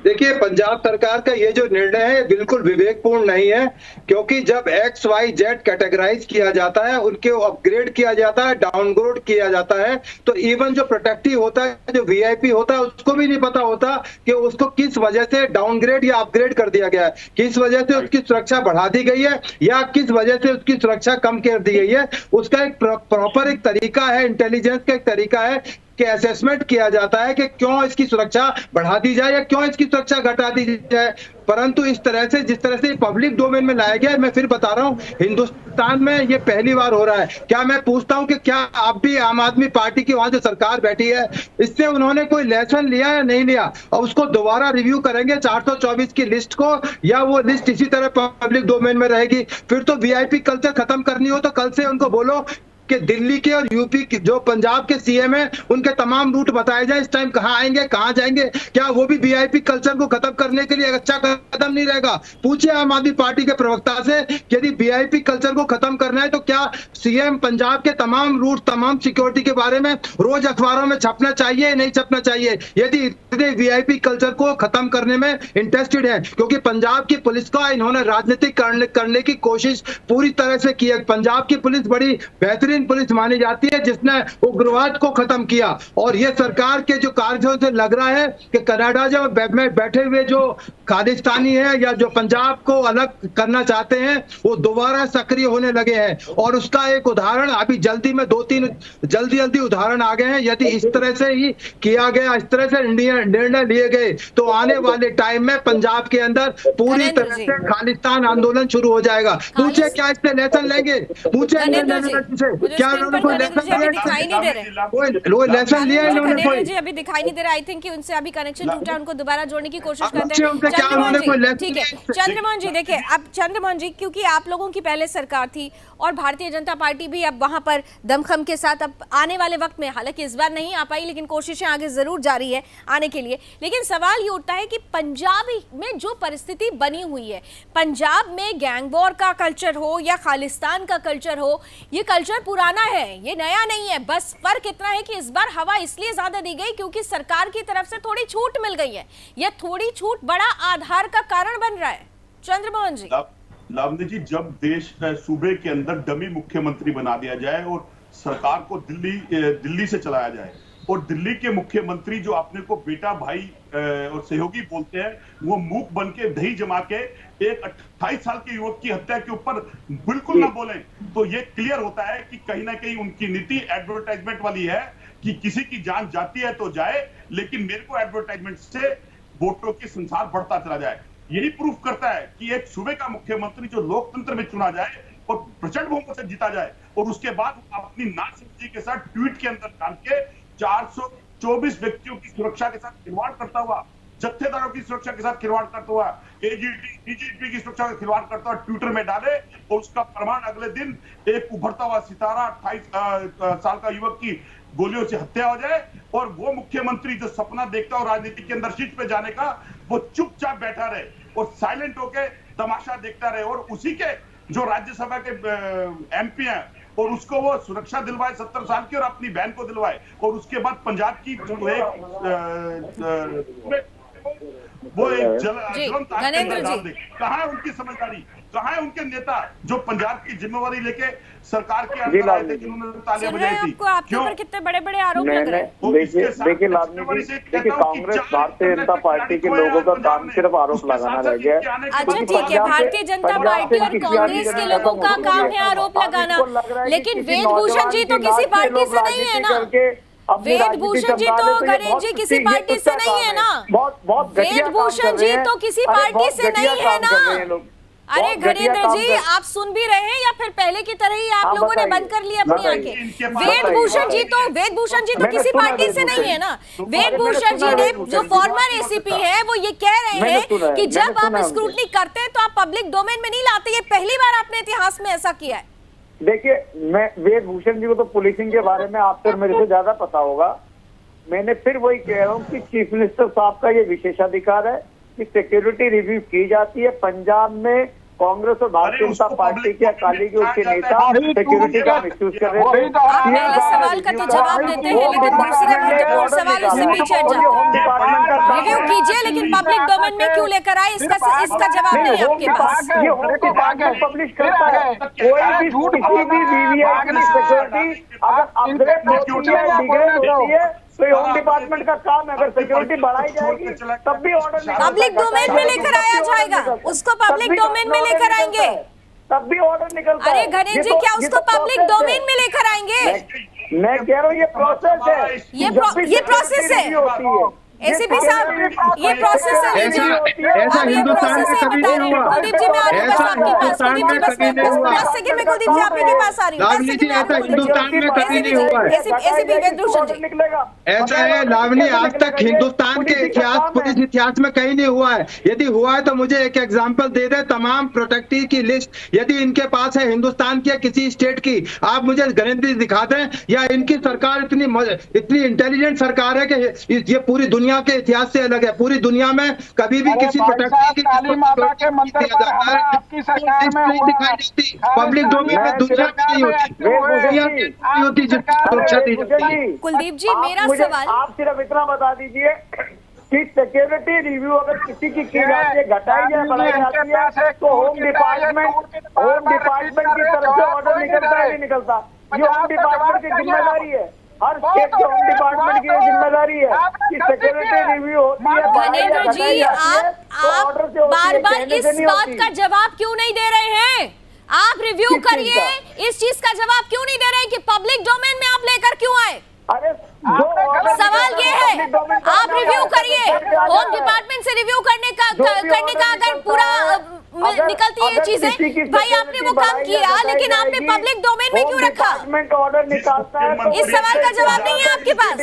देखिए, पंजाब सरकार का ये जो निर्णय है बिल्कुल विवेकपूर्ण नहीं है, क्योंकि जब XYZ कैटेगराइज किया जाता है, उनके अपग्रेड किया जाता है, डाउनग्रेड किया जाता है, तो इवन जो प्रोटेक्टिव होता है, जो VIP होता है, उसको भी नहीं पता होता कि उसको किस वजह से डाउनग्रेड या अपग्रेड कर दिया गया है, किस वजह से उसकी सुरक्षा बढ़ा दी गई है या किस वजह से उसकी सुरक्षा कम कर दी गई है। उसका एक प्रॉपर एक तरीका है, इंटेलिजेंस का एक तरीका है कि असेसमेंट किया जाता है कि क्यों इसकी सुरक्षा बढ़ा दी जाए या क्यों इसकी सुरक्षा घटा दी जाए। परंतु इस तरह से, जिस तरह से पब्लिक डोमेन में लाया गया है, मैं फिर बता रहा हूँ, हिंदुस्तान में ये पहली बार हो रहा है। क्या मैं पूछता हूँ कि क्या आप भी आम आदमी पार्टी की वहां जो सरकार बैठी है, इससे उन्होंने कोई लेसन लिया या नहीं लिया? और उसको दोबारा रिव्यू करेंगे 424 की लिस्ट को, या वो लिस्ट इसी तरह पब्लिक डोमेन में रहेगी? फिर तो VIP कल्चर खत्म करनी हो तो कल से उनको बोलो कि दिल्ली के और यूपी के जो पंजाब के CM है, उनके तमाम रूट बताए जाए, इस टाइम कहां आएंगे, कहां जाएंगे। क्या वो भी VIP कल्चर को खत्म करने के लिए एक अच्छा कदम नहीं रहेगा? पूछिए आम आदमी पार्टी के प्रवक्ता से, यदि VIP कल्चर को खत्म करना है तो क्या CM पंजाब के तमाम रूट, तमाम सिक्योरिटी के बारे में रोज अखबारों में छपना चाहिए, नहीं छपना चाहिए? यदि इतने VIP कल्चर को खत्म करने में इंटरेस्टेड है, क्योंकि पंजाब की पुलिस का इन्होंने राजनीतिक करने की कोशिश पूरी तरह से की है। पंजाब की पुलिस बड़ी बेहतरीन पुलिस मानी जाती है, जिसने उग्रवाद को खत्म किया। और ये सरकार के जो कार्यों से लग रहा है कि कनाडा में बैठे हुए जो खालिस्तानी है या जो पंजाब को अलग करना चाहते हैं, वो दोबारा सक्रिय होने लगे हैं। और उसका एक उदाहरण अभी जल्दी में 2-3 जल्दी उदाहरण आ गए हैं। यदि इस तरह से ही किया गया, इस तरह से निर्णय लिए गए, तो आने वाले टाइम में पंजाब के अंदर पूरी तरह से खालिस्तान आंदोलन शुरू हो जाएगा। पूछे क्या इससे लेसन लेंगे? पूछे क्या उन्होंने कोई लेसन दिखाई नहीं दे रहे, कोई लेसन लिया है उन्होंने? कोई जी अभी दिखाई नहीं दे रहा। आई थिंक कि उनसे अभी कनेक्शन टूटा, उनको दोबारा जोड़ने की कोशिश करते हैं। ठीक है चंद्रमोहन जी, देखिए अब चंद्रमोहन जी, क्योंकि आप लोगों की पहले सरकार थी और भारतीय जनता पार्टी भी अब वहां पर दमखम के साथ अब आने वाले वक्त में, हालांकि इस बार नहीं आ पाई, लेकिन कोशिशें आगे जरूर जारी है आने के लिए। लेकिन सवाल ये उठता है कि पंजाब में जो परिस्थिति बनी हुई है, पंजाब में गैंग वॉर का कल्चर हो या खालिस्तान का कल्चर हो, ये कल्चर पुराना है, ये नया नहीं है। बस फर्क इतना है कि इस बार हवा इसलिए ज्यादा दी गई क्योंकि सरकार की तरफ से थोड़ी छूट मिल गई है। यह थोड़ी छूट बड़ा आधार का कारण बन रहा है। चंद्रमोहन जी, लावनी जी, जब देश सूबे के अंदर डमी मुख्यमंत्री बना दिया जाए और सरकार को दिल्ली से चलाया जाए, और दिल्ली के मुख्यमंत्री जो अपने को बेटा भाई और सहयोगी बोलते हैं, वो मूक बन के दही जमा के एक 28 साल के युवक की हत्या के ऊपर बिल्कुल ना बोलें, तो ये क्लियर होता है कि कहीं ना कहीं उनकी नीति एडवर्टाइजमेंट वाली है कि किसी की जान जाती है तो जाए, लेकिन मेरे को एडवर्टाइजमेंट से वोटों की संसार बढ़ता चला जाए। यही प्रूफ करता है कि एक सूबे का मुख्यमंत्री जो लोकतंत्र में चुना जाए और प्रचंड बहुमत से जीता जाए और उसके बाद अपनी नासमझी के साथ ट्वीट के अंदर डाल के 424 व्यक्तियों की सुरक्षा के साथ खिलवाड़ करता हुआ, जत्थेदारों की सुरक्षा के साथ खिलवाड़ करता हुआ, डीजीपी की सुरक्षा का खिलवाड़ करता हुआ ट्विटर में डाले और उसका प्रमाण अगले दिन एक उभरता हुआ सितारा 28 साल का युवक की गोलियों से हत्या हो जाए और वो मुख्यमंत्री जो सपना देखता और राजनीति के अंदर शीट पे जाने का, वो चुपचाप बैठा रहे और साइलेंट होके तमाशा देखता रहे और उसी के जो राज्यसभा के एमपी हैं और उसको वो सुरक्षा दिलवाए 70 साल की और अपनी बहन को दिलवाए और उसके बाद पंजाब की वो एक ज्वलंत आग के अंदर डाल दे। कहाँ है उनकी समझदारी, कहाँ है उनके नेता जो पंजाब की जिम्मेवारी लेके सरकार के अंदर आए थे, जिन्होंने तालियां बजाई थी? आपके ऊपर कितने बड़े बड़े आरोप लग रहे हैं। देखिए लावनी जी, देखिए कांग्रेस भारतीय जनता पार्टी के लोगों का काम सिर्फ आरोप लगाना रह गया। अच्छा ठीक है, भारतीय जनता पार्टी और कांग्रेस के लोगों का काम है आरोप लगाना, लेकिन वेदभूषण जी तो किसी पार्टी से नहीं है ना। वेदभूषण जी तो गणेश जी किसी पार्टी से नहीं है ना। वेदभूषण जी तो किसी पार्टी से नहीं है ना। अरे घनेंद्र जी, आप सुन भी रहे हैं या फिर पहले की तरह ही आप लोगों ने बंद कर लिया अपनी आंखें? वेदभूषण जी तो किसी पार्टी से नहीं है ना। वेदभूषण जी ने जो फॉर्मर एसीपी है वो ये कह रहे हैं कि जब आप स्क्रूटनी करते हैं तो आप पब्लिक डोमेन में नहीं लाते। ये पहली बार आपने इतिहास में ऐसा किया है। देखिए, मैं वेदभूषण जी को तो पुलिसिंग के बारे में आपसे मेरे से ज्यादा पता होगा। मैंने फिर वही कह रहा हूँ कि चीफ मिनिस्टर साहब का ये विशेषाधिकार है कि सिक्योरिटी रिव्यू की जाती है। पंजाब में कांग्रेस और भारतीय जनता पार्टी के अकाली के उसके नेता सिक्योरिटी का मिसयूज कर रहे थे। पहले सवाल का तो जवाब देते हैं, लेकिन दूसरा महत्वपूर्ण सवाल उससे पीछे हट जाता है। रिव्यू कीजिए, लेकिन पब्लिक डोमेन में क्यों लेकर आए, इसका जवाब नहीं आपके पास। ये होम डिपार्टमेंट पब्लिश करता है। कोई भी किसी भी वीवीआईपी की सिक्योरिटी अगर अपग्रेड होती है, डिग्रेड होती है, तो होम डिपार्टमेंट का काम है। अगर सिक्योरिटी बढ़ाई जाएगी तब भी ऑर्डर पब्लिक डोमेन में लेकर आया जाएगा, उसको पब्लिक डोमेन में लेकर आएंगे, तब भी ऑर्डर निकलता है। अरे गणेश जी, क्या उसको पब्लिक डोमेन में लेकर आएंगे? मैं कह रहा हूँ ये प्रोसेस है, ये प्रोसेस है एसीपी साहब, ये प्रोसेस है। ऐसा हिंदुस्तान में कभी नहीं हुआ। कुलदीप जी, मैं आ रही हूँ बस आपके पास। कुलदीप जी, बस 10 सेकंड में कुलदीप जी आपके पास आ रही हूँ। लावनी जी, ऐसा हिंदुस्तान में कभी नहीं हुआ है। एसीपी वेदभूषण जी, ऐसा है लावनी, आज तक हिंदुस्तान के इतिहास, पुलिस इतिहास में कहीं नहीं हुआ है। यदि हुआ है तो मुझे एक एग्जांपल दे दे, तमाम प्रोटेक्टिव की लिस्ट यदि इनके पास है हिंदुस्तान के किसी स्टेट की, आप मुझे गारंटी दिखा दें। या इनकी सरकार इतनी इंटेलिजेंट सरकार है कि ये पूरी दुनिया के इतिहास से अलग है। पूरी दुनिया में कभी भी किसी प्रोटेक्टिव की काली माता के मंदिर पर आपकी सरकार में दिखाई देती, पब्लिक डोमेन में दुनिया में नहीं होती सुरक्षा दी जाती। कुलदीप जी, मेरा सवाल, आप सिर्फ इतना बता दीजिए कि सिक्योरिटी रिव्यू अगर किसी की जाती है, घटाई जाए, बढ़ाई जाती है, तो होम डिपार्टमेंट की तरफ से ऑर्डर निकलता है नहीं निकलता? ये होम डिपार्टमेंट की जिम्मेदारी है। हर स्टेट के होम डिपार्टमेंट की जिम्मेदारी है कि सिक्योरिटी रिव्यू होती है। घनेंद्र जी, आप बार बार इस बात का जवाब क्यों नहीं दे रहे हैं? आप रिव्यू करिए, इस चीज का जवाब क्यों नहीं दे रहे हैं कि पब्लिक डोमेन में आप लेकर क्यों आए? अरे सवाल ये है, आप रिव्यू करिए, होम डिपार्टमेंट से रिव्यू करने का अगर पूरा निकलती है चीजें, भाई आपने वो काम किया, लेकिन आपने पब्लिक डोमेन में क्यों रखा? ऑर्डर निकालता है। इस सवाल का जवाब नहीं है आपके पास।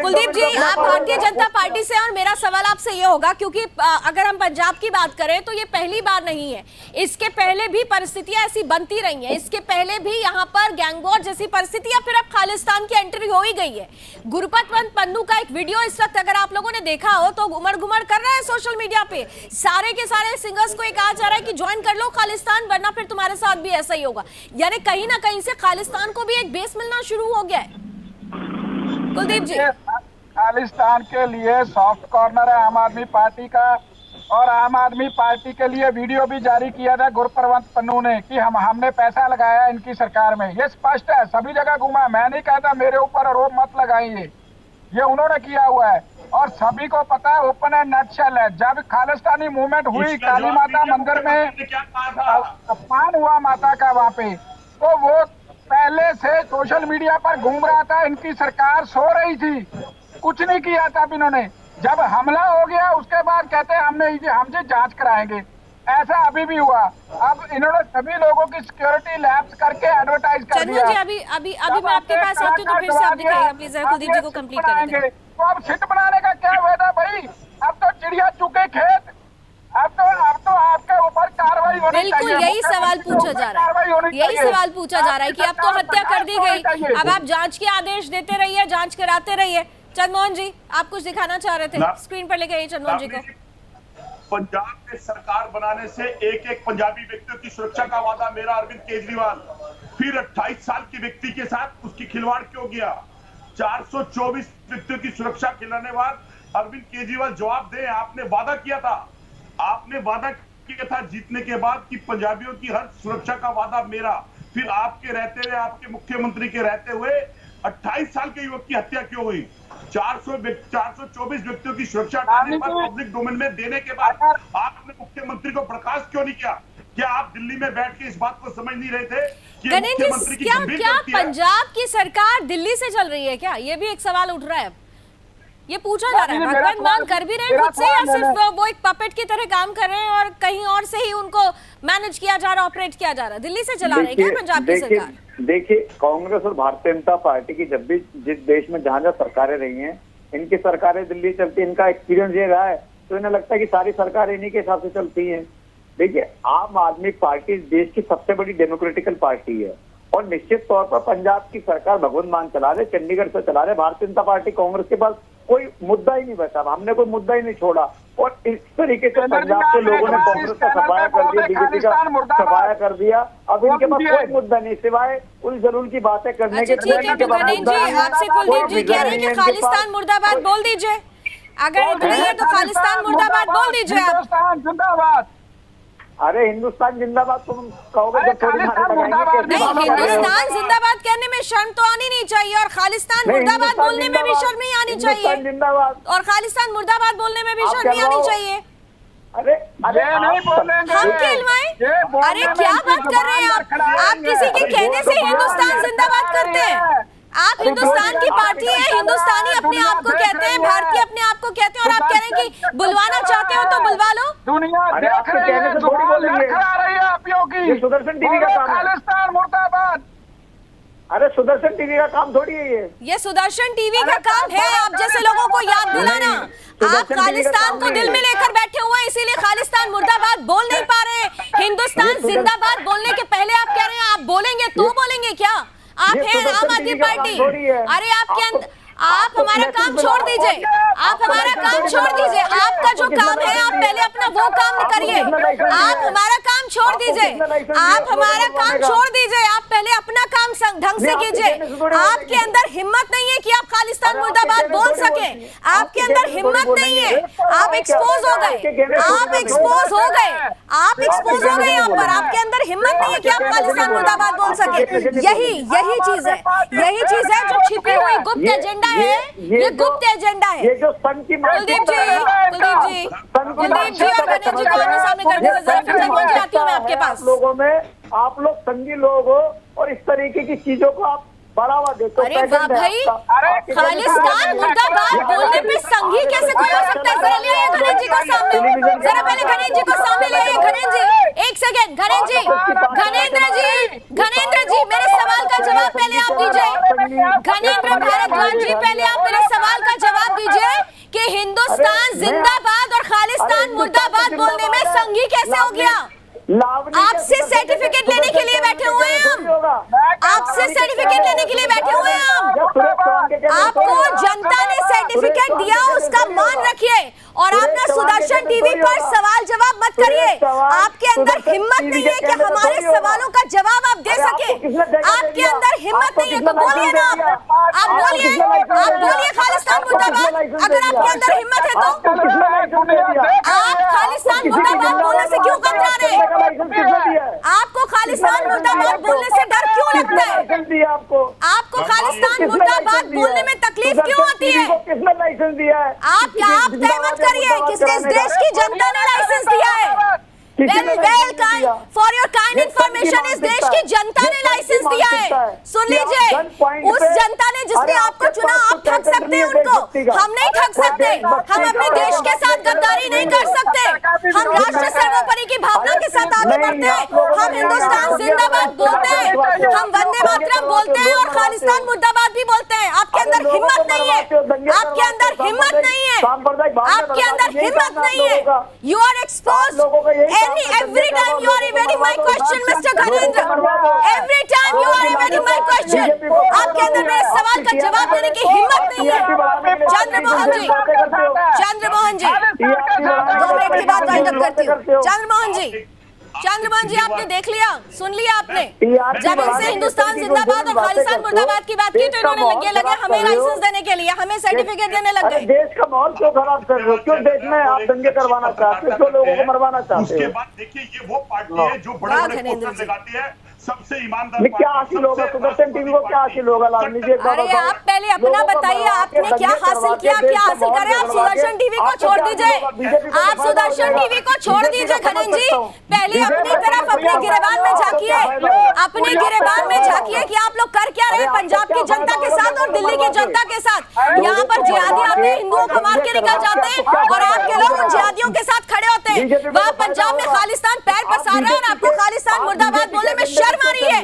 कुलदीप जी, आप भारतीय जनता पार्टी से, और मेरा सवाल आपसे ये होगा, क्योंकि अगर हम पंजाब की बात करें तो ये पहली बार नहीं है, इसके पहले भी परिस्थितियां ऐसी बनती रही हैं। इसके पहले भी यहाँ पर गैंगवॉर जैसी परिस्थितियां, फिर अब खालिस्तान की एंट्री हो ही गई है। गुरपतवंत पन्नू का एक वीडियो इस वक्त अगर आप लोगों ने देखा हो तो घुमड़ घुमड़ कर रहा है सोशल मीडिया पे। सारे के सारे सिंगर्स को एक कहा जा रहा है कि ज्वाइन कर लो खालिस्तान, वरना फिर तुम्हारे साथ भी ऐसा ही होगा। यानी कहीं ना कहीं से खालिस्तान को भी एक बेस मिलना शुरू हो गया है। कुलदीप जी, खालिस्तान के लिए सॉफ्ट कॉर्नर है आम आदमी पार्टी का, और आम आदमी पार्टी के लिए वीडियो भी जारी किया था गुरप्रवंत पन्नू ने कि हमने पैसा लगाया इनकी सरकार में। ये स्पष्ट है, सभी जगह घूमा। मैं नहीं कहता मेरे ऊपर आरोप मत लगाइए, ये उन्होंने किया हुआ है और सभी को पता है, ओपन एंड नटशेल है। जब खालिस्तानी मूवमेंट हुई, काली माता मंदिर में अपमान हुआ माता का वहां पे, तो वो पहले से सोशल मीडिया पर घूम रहा था, इनकी सरकार सो रही थी, कुछ नहीं किया था इन्होंने। जब हमला हो गया उसके बाद कहते हैं हमसे जांच कराएंगे। ऐसा अभी भी हुआ। अब इन्होंने सभी लोगों की सिक्योरिटी लैब्स करके एडवर्टाइज कर दिया। जी अभी मैं आपके पास आती हूँ तो फिर से आप दिखाइएगा प्लीज, कुलदीप जी को कंप्लीट करेंगे। तो अब सिट बनाने का क्या फायदा भाई? अब तो चिड़िया चुके खेत, अब तो आपके ऊपर कार्रवाई होनी चाहिए। बिल्कुल यही सवाल पूछा जा रहा है, यही सवाल पूछा जा रहा है कि अब तो हत्या कर दी गई, अब आप जांच के आदेश देते रहिए, जांच कराते रहिए। चंद्रमोहन जी आप कुछ दिखाना चाह रहे थे, स्क्रीन पर लेके आइए चंद्रमोहन जी को। पंजाब में सरकार बनाने से एक एक पंजाबी व्यक्तियों की सुरक्षा का वादा मेरा अरविंद केजरीवाल, फिर 28 साल के व्यक्ति के साथ उसकी खिलवाड़ क्यों किया? 424 व्यक्तियों की सुरक्षा खिलाने बाद अरविंद केजरीवाल जवाब दें। आपने वादा किया था जीतने के बाद कि पंजाबियों की हर सुरक्षा का वादा मेरा, फिर आपके रहते हुए, आपके मुख्यमंत्री के रहते हुए 28 साल के युवक की हत्या क्यों हुई? 424 व्यक्तियों की सुरक्षा करने पर पब्लिक डोमेन में देने के बाद आपने मुख्यमंत्री को बर्खास्त क्यों नहीं किया? क्या आप दिल्ली में बैठ के इस बात को समझ नहीं रहे थे कि मुख्यमंत्री की क्या पंजाब की सरकार दिल्ली से चल रही है क्या? ये भी एक सवाल उठ रहा है, ये पूछा जा रहा है। भगवंत मान कर भी रहे हैं खुद से या सिर्फ वो एक पपेट की तरह काम कर रहे हैं और कहीं और से ही उनको मैनेज किया जा रहा, ऑपरेट किया जा रहा है? दिल्ली से चला रहे हैं क्या पंजाब की सरकार? देखिए, कांग्रेस और भारतीय जनता पार्टी की जब भी जिस देश में जहां जहां सरकारें रही हैं, इनकी सरकारें दिल्ली चलती, इनका एक्सपीरियंस ये रहा है, तो इन्हें लगता है कि सारी सरकारें इन्हीं के हिसाब से चलती हैं। देखिए, आम आदमी पार्टी देश की सबसे बड़ी डेमोक्रेटिकल पार्टी है और निश्चित तौर पर पंजाब की सरकार भगवंत मान चला रहे, चंडीगढ़ से चला रहे। भारतीय जनता पार्टी, कांग्रेस के पास कोई मुद्दा ही नहीं बचा, हमने कोई मुद्दा ही नहीं छोड़ा और इस तरीके से पंजाब के लोगों ने कांग्रेस का सफाया कर दिया, बीजेपी का सफाया कर दिया। अब इनके पास कोई मुद्दा नहीं सिवाय उन जरूर की बातें करने के। ठीक है, गणेश जी आपसे कुलदीप जी कह रहे हैं कि खालिस्तान मुर्दाबाद बोल दीजिए, अगर इतना ही है तो खालिस्तान मुर्दाबाद बोल दीजिए आप। जिंदाबाद। अरे हिंदुस्तान जिंदाबाद तुम कहोगे तो थोड़ी नहीं, हिंदुस्तान जिंदाबाद कहने में शर्म तो आनी नहीं चाहिए और खालिस्तान मुर्दाबाद बोलने में भी शर्म नहीं आनी चाहिए, और खालिस्तान मुर्दाबाद बोलने में भी शर्म नहीं आनी चाहिए। अरे नहीं बोलेंगे हम कहलवाएं? अरे क्या बात कर रहे हैं आप किसी के कहने से हिंदुस्तान जिंदाबाद करते हैं? आप हिंदुस्तान की पार्टी है, हिंदुस्तानी अपने आप को कहते हैं, भारतीय अपने आप को कहते हैं और आप कह रहे हैं कि बुलवाना चाहते हो तो बुलवा लो। दुनिया देख रही है, लड़खड़ा रही है आपियों की। सुदर्शन टीवी का काम है। खालिस्तान मुर्दाबाद। अरे सुदर्शन टीवी का काम थोड़ी है ये सुदर्शन टीवी का काम है आप जैसे लोगों को याद दिलाना। आप खालिस्तान को दिल में लेकर बैठे हुए हैं, इसीलिए खालिस्तान मुर्दाबाद बोल नहीं पा रहे। हिंदुस्तान जिंदाबाद बोलने के पहले आप कह रहे हैं आप बोलेंगे तो बोलेंगे क्या? आप हैं आम आदमी पार्टी। अरे आपके अंदर आप हमारा काम छोड़ दीजिए, आप हमारा काम छोड़ दीजिए। आपका जो काम है आप पहले अपना वो काम करिए। आप हमारा काम छोड़ दीजिए, आप हमारा काम छोड़ दीजिए, आप पहले अपना काम ढंग से कीजिए। आपके अंदर हिम्मत नहीं है कि आप खालिस्तान मुर्दाबाद बोल सके, आपके अंदर हिम्मत नहीं है। आप एक्सपोज हो गए, आप एक्सपोज हो गए, आप एक्सपोज हो गए यहाँ पर। आपके अंदर हिम्मत नहीं है कि आप खालिस्तान मुर्दाबाद बोल सके। यही चीज है, यही चीज है जो छिपी हुई गुप्त एजेंडा है, ये गुप्त एजेंडा है। ये जो संघ की कुलदीप जी और गणेश जी को आमने सामने कर दीजिए जरा, फिर चंद्रमोहन जी आती हूँ मैं आपके पास। लोगों में आप लोग संघी लोग हो और इस तरीके की चीजों को आप बढ़ावा देते हो। अरे वाह भाई, खालिस्तान मुर्दाबाद बोलने पे संघी कैसे कोई हो सकता है? जरा ले आइए गणेश जी को सामने, जरा पहले गणेश जी को सामने ले आइए। गणेश जी एक सेकेंड, गणेश जी, घनेंद्र जी मेरे सवाल का जवाब पहले आप दीजिए। घनेंद्र भारद्वाज जी पहले आप मेरे सवाल का जवाब दीजिए कि हिंदुस्तान जिंदाबाद और खालिस्तान मुर्दाबाद बोलने में संघी कैसे हो गया? आपसे सर्टिफिकेट लेने के लिए बैठे हुए हैं हम, आपसे सर्टिफिकेट लेने के लिए बैठे हुए हैं हम। आपको जनता ने सर्टिफिकेट दिया, उसका मान रखिए और आप ना सुदर्शन टीवी पर सवाल जवाब मत करिए। आपके अंदर हिम्मत नहीं है कि हमारे सवालों का जवाब आप दे सके। आपके अंदर हिम्मत नहीं है तो बोलिए ना, आप बोलिए खालिस्तान मुर्दाबाद। अगर आपके अंदर हिम्मत है तो आप खालिस्तान खालिस्तान मुर्दाबाद बोलने से क्यों कतरा रहे? आपको खालिस्तान मुर्दाबाद बोलने से डर क्यों लगता है? आपको खालिस्तान मुर्दाबाद बोलने में तकलीफ क्यों होती है? किसने लाइसेंस दिया है? आप तय मत करिए, किसने इस देश की जनता ने लाइसेंस दिया है? फॉर योर काइंड इंफॉर्मेशन, इस देश की जनता ने लाइसेंस दिया है। सुन लीजिए, उस जनता ने जिसने आपको चुना, आप ठग सकते हैं उनको, हम नहीं ठग सकते। हम अपने देश के साथ गद्दारी नहीं कर सकते। हम राष्ट्र सर्वोपरि की भावना के साथ आगे बढ़ते हैं। हम हिंदुस्तान जिंदाबाद बोलते हैं, हम वंदे मातरम बोलते हैं और खालिस्तान मुर्दाबाद भी बोलते हैं। आपके अंदर हिम्मत नहीं है, आपके अंदर हिम्मत नहीं है, आपके अंदर हिम्मत नहीं है। You are exposed every time you are evading my question, Mr. Ghanendra. Every time you are evading my question. आपके अंदर मेरे सवाल का जवाब देने की हिम्मत नहीं है। चंद्रमोहन जी, 2 मिनट की बात वाइंड अप करती हूँ। चंद्रमोहन जी, आपने देख लिया, सुन लिया आपने। जब इनसे हिंदुस्तान जिंदाबाद और खालिस्तान मुर्दाबाद की बात की तो इन्होंने लगे हमें लाइसेंस देने के लिए, हमें सर्टिफिकेट देने लग गए। देश का माहौल क्यों खराब कर रहे हो? क्यों देश में आप दंगे करवाना चाहते हो? क्यों लोगों को मरवाना चाहते हो? उसके बाद देखिए, ये वो पार्टी है जो बड़े-बड़े पोस्टर लगाती है, सबसे ईमानदार। क्या हासिल होगा सुदर्शन टीवी को? क्या हासिल होगा? अरे आप पहले अपना बताइए, आपने क्या हासिल किया, क्या हासिल करें? आप सुदर्शन टीवी को छोड़ दीजिए, आप सुदर्शन टीवी को छोड़ दीजिए घनेन्द्र जी। पहले अपनी तरफ अपने गिरेबान में झांकिए, अपने गिरेबान में झांकिए कि आप लोग कर क्या रहे हैं पंजाब की जनता के साथ और दिल्ली की जनता के साथ। यहाँ पर जिहादी आते हैं, हिंदुओं को मार के निकल जाते हैं और आपके लोग उन जिहादियों के साथ खड़े होते हैं। वहाँ पंजाब में खालिस्तान पैर पसार रहा है और आपको खालिस्तान मुर्दाबाद बोलने में शर्म आ रही है।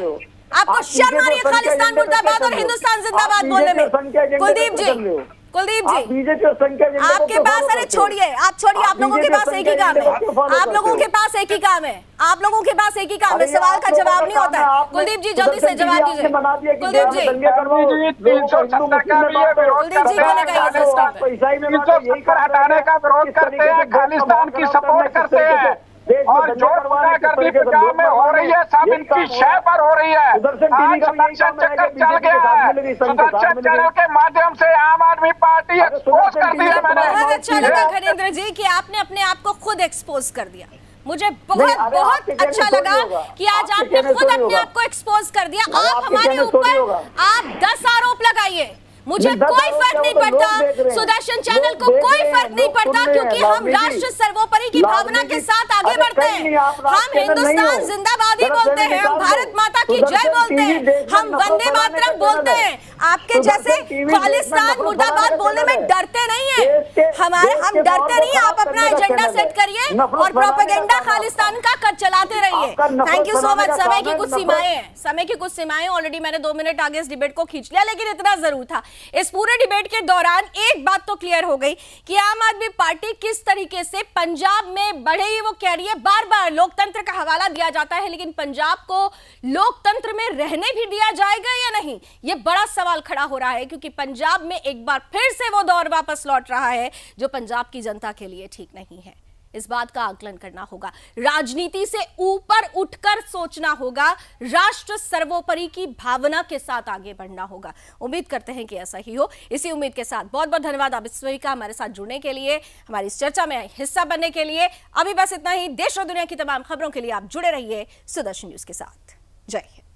आपको शर्म आ रही है खालिस्तान मुर्दाबाद और हिंदुस्तान जिंदाबाद बोलने में? कुलदीप जी, आपके पास, अरे छोड़िए, आप छोड़िए, आप लोगों के पास एक ही काम है, आप लोगों के पास एक ही काम है, आप लोगों के पास एक ही काम है, सवाल का जवाब नहीं होता है। कुलदीप जी जल्दी से जवाब दीजिए। कुलदीप जी, कुलदीप जी बोलेगा हटाने का विरोध करते हैं, खालिस्तान की सपोर्ट करते हैं और जो गुंडागर्दी पंजाब में हो रही है सब इनकी शय पर हो रही है। आज सुदर्शन चक्कर चल गया है, सुदर्शन चैनल के माध्यम से आम आदमी पार्टी एक्सपोज कर दी है। बहुत अच्छा लगा घनेन्द्र जी कि आपने अपने आप को खुद एक्सपोज कर दिया। मुझे बहुत अच्छा लगा कि आज आपने खुद अपने आप को एक्सपोज कर दिया। आप हमारे ऊपर आप 10 आरोप लगाइए, मुझे कोई फर्क नहीं पड़ता, सुदर्शन चैनल को कोई फर्क नहीं पड़ता, क्योंकि हम राष्ट्र सर्वोपरि की भावना के साथ आगे बढ़ते हैं। हम हिंदुस्तान जिंदाबादी बोलते हैं, हम भारत माता की जय बोलते हैं, हम वंदे मातरम बोलते हैं। आपके जैसे खालिस्तान मुर्दाबाद बोलने में डरते नहीं है, हम डरते नहीं। आप अपना एजेंडा सेट करिए और प्रोपेगेंडा खालिस्तान का कर चलाते रहिए। Thank you so much. समय की कुछ सीमाएं हैं, समय की कुछ सीमाएं, ऑलरेडी मैंने 2 मिनट आगे इस डिबेट को खींच लिया, लेकिन इतना जरूर था। इस पूरे डिबेट के दौरान एक बात तो क्लियर हो गई कि आम आदमी पार्टी किस तरीके से पंजाब में बढ़े ही, वो कह रही है बार बार लोकतंत्र का हवाला दिया जाता है, लेकिन पंजाब को लोकतंत्र में रहने भी दिया जाएगा या नहीं, ये बड़ा सवाल खड़ा हो रहा है, क्योंकि पंजाब में एक बार फिर से वो दौर वापस लौट रहा है जो पंजाब की जनता के लिए ठीक नहीं है। इस बात का आकलन करना होगा, राजनीति से ऊपर उठकर सोचना होगा, राष्ट्र सर्वोपरि की भावना के साथ आगे बढ़ना होगा। उम्मीद करते हैं कि ऐसा ही हो। इसी उम्मीद के साथ बहुत बहुत धन्यवाद आप सभी का हमारे साथ जुड़ने के लिए, हमारी इस चर्चा में हिस्सा बनने के लिए। अभी बस इतना ही। देश और दुनिया की तमाम खबरों के लिए आप जुड़े रहिए सुदर्शन न्यूज के साथ। जय हिंद।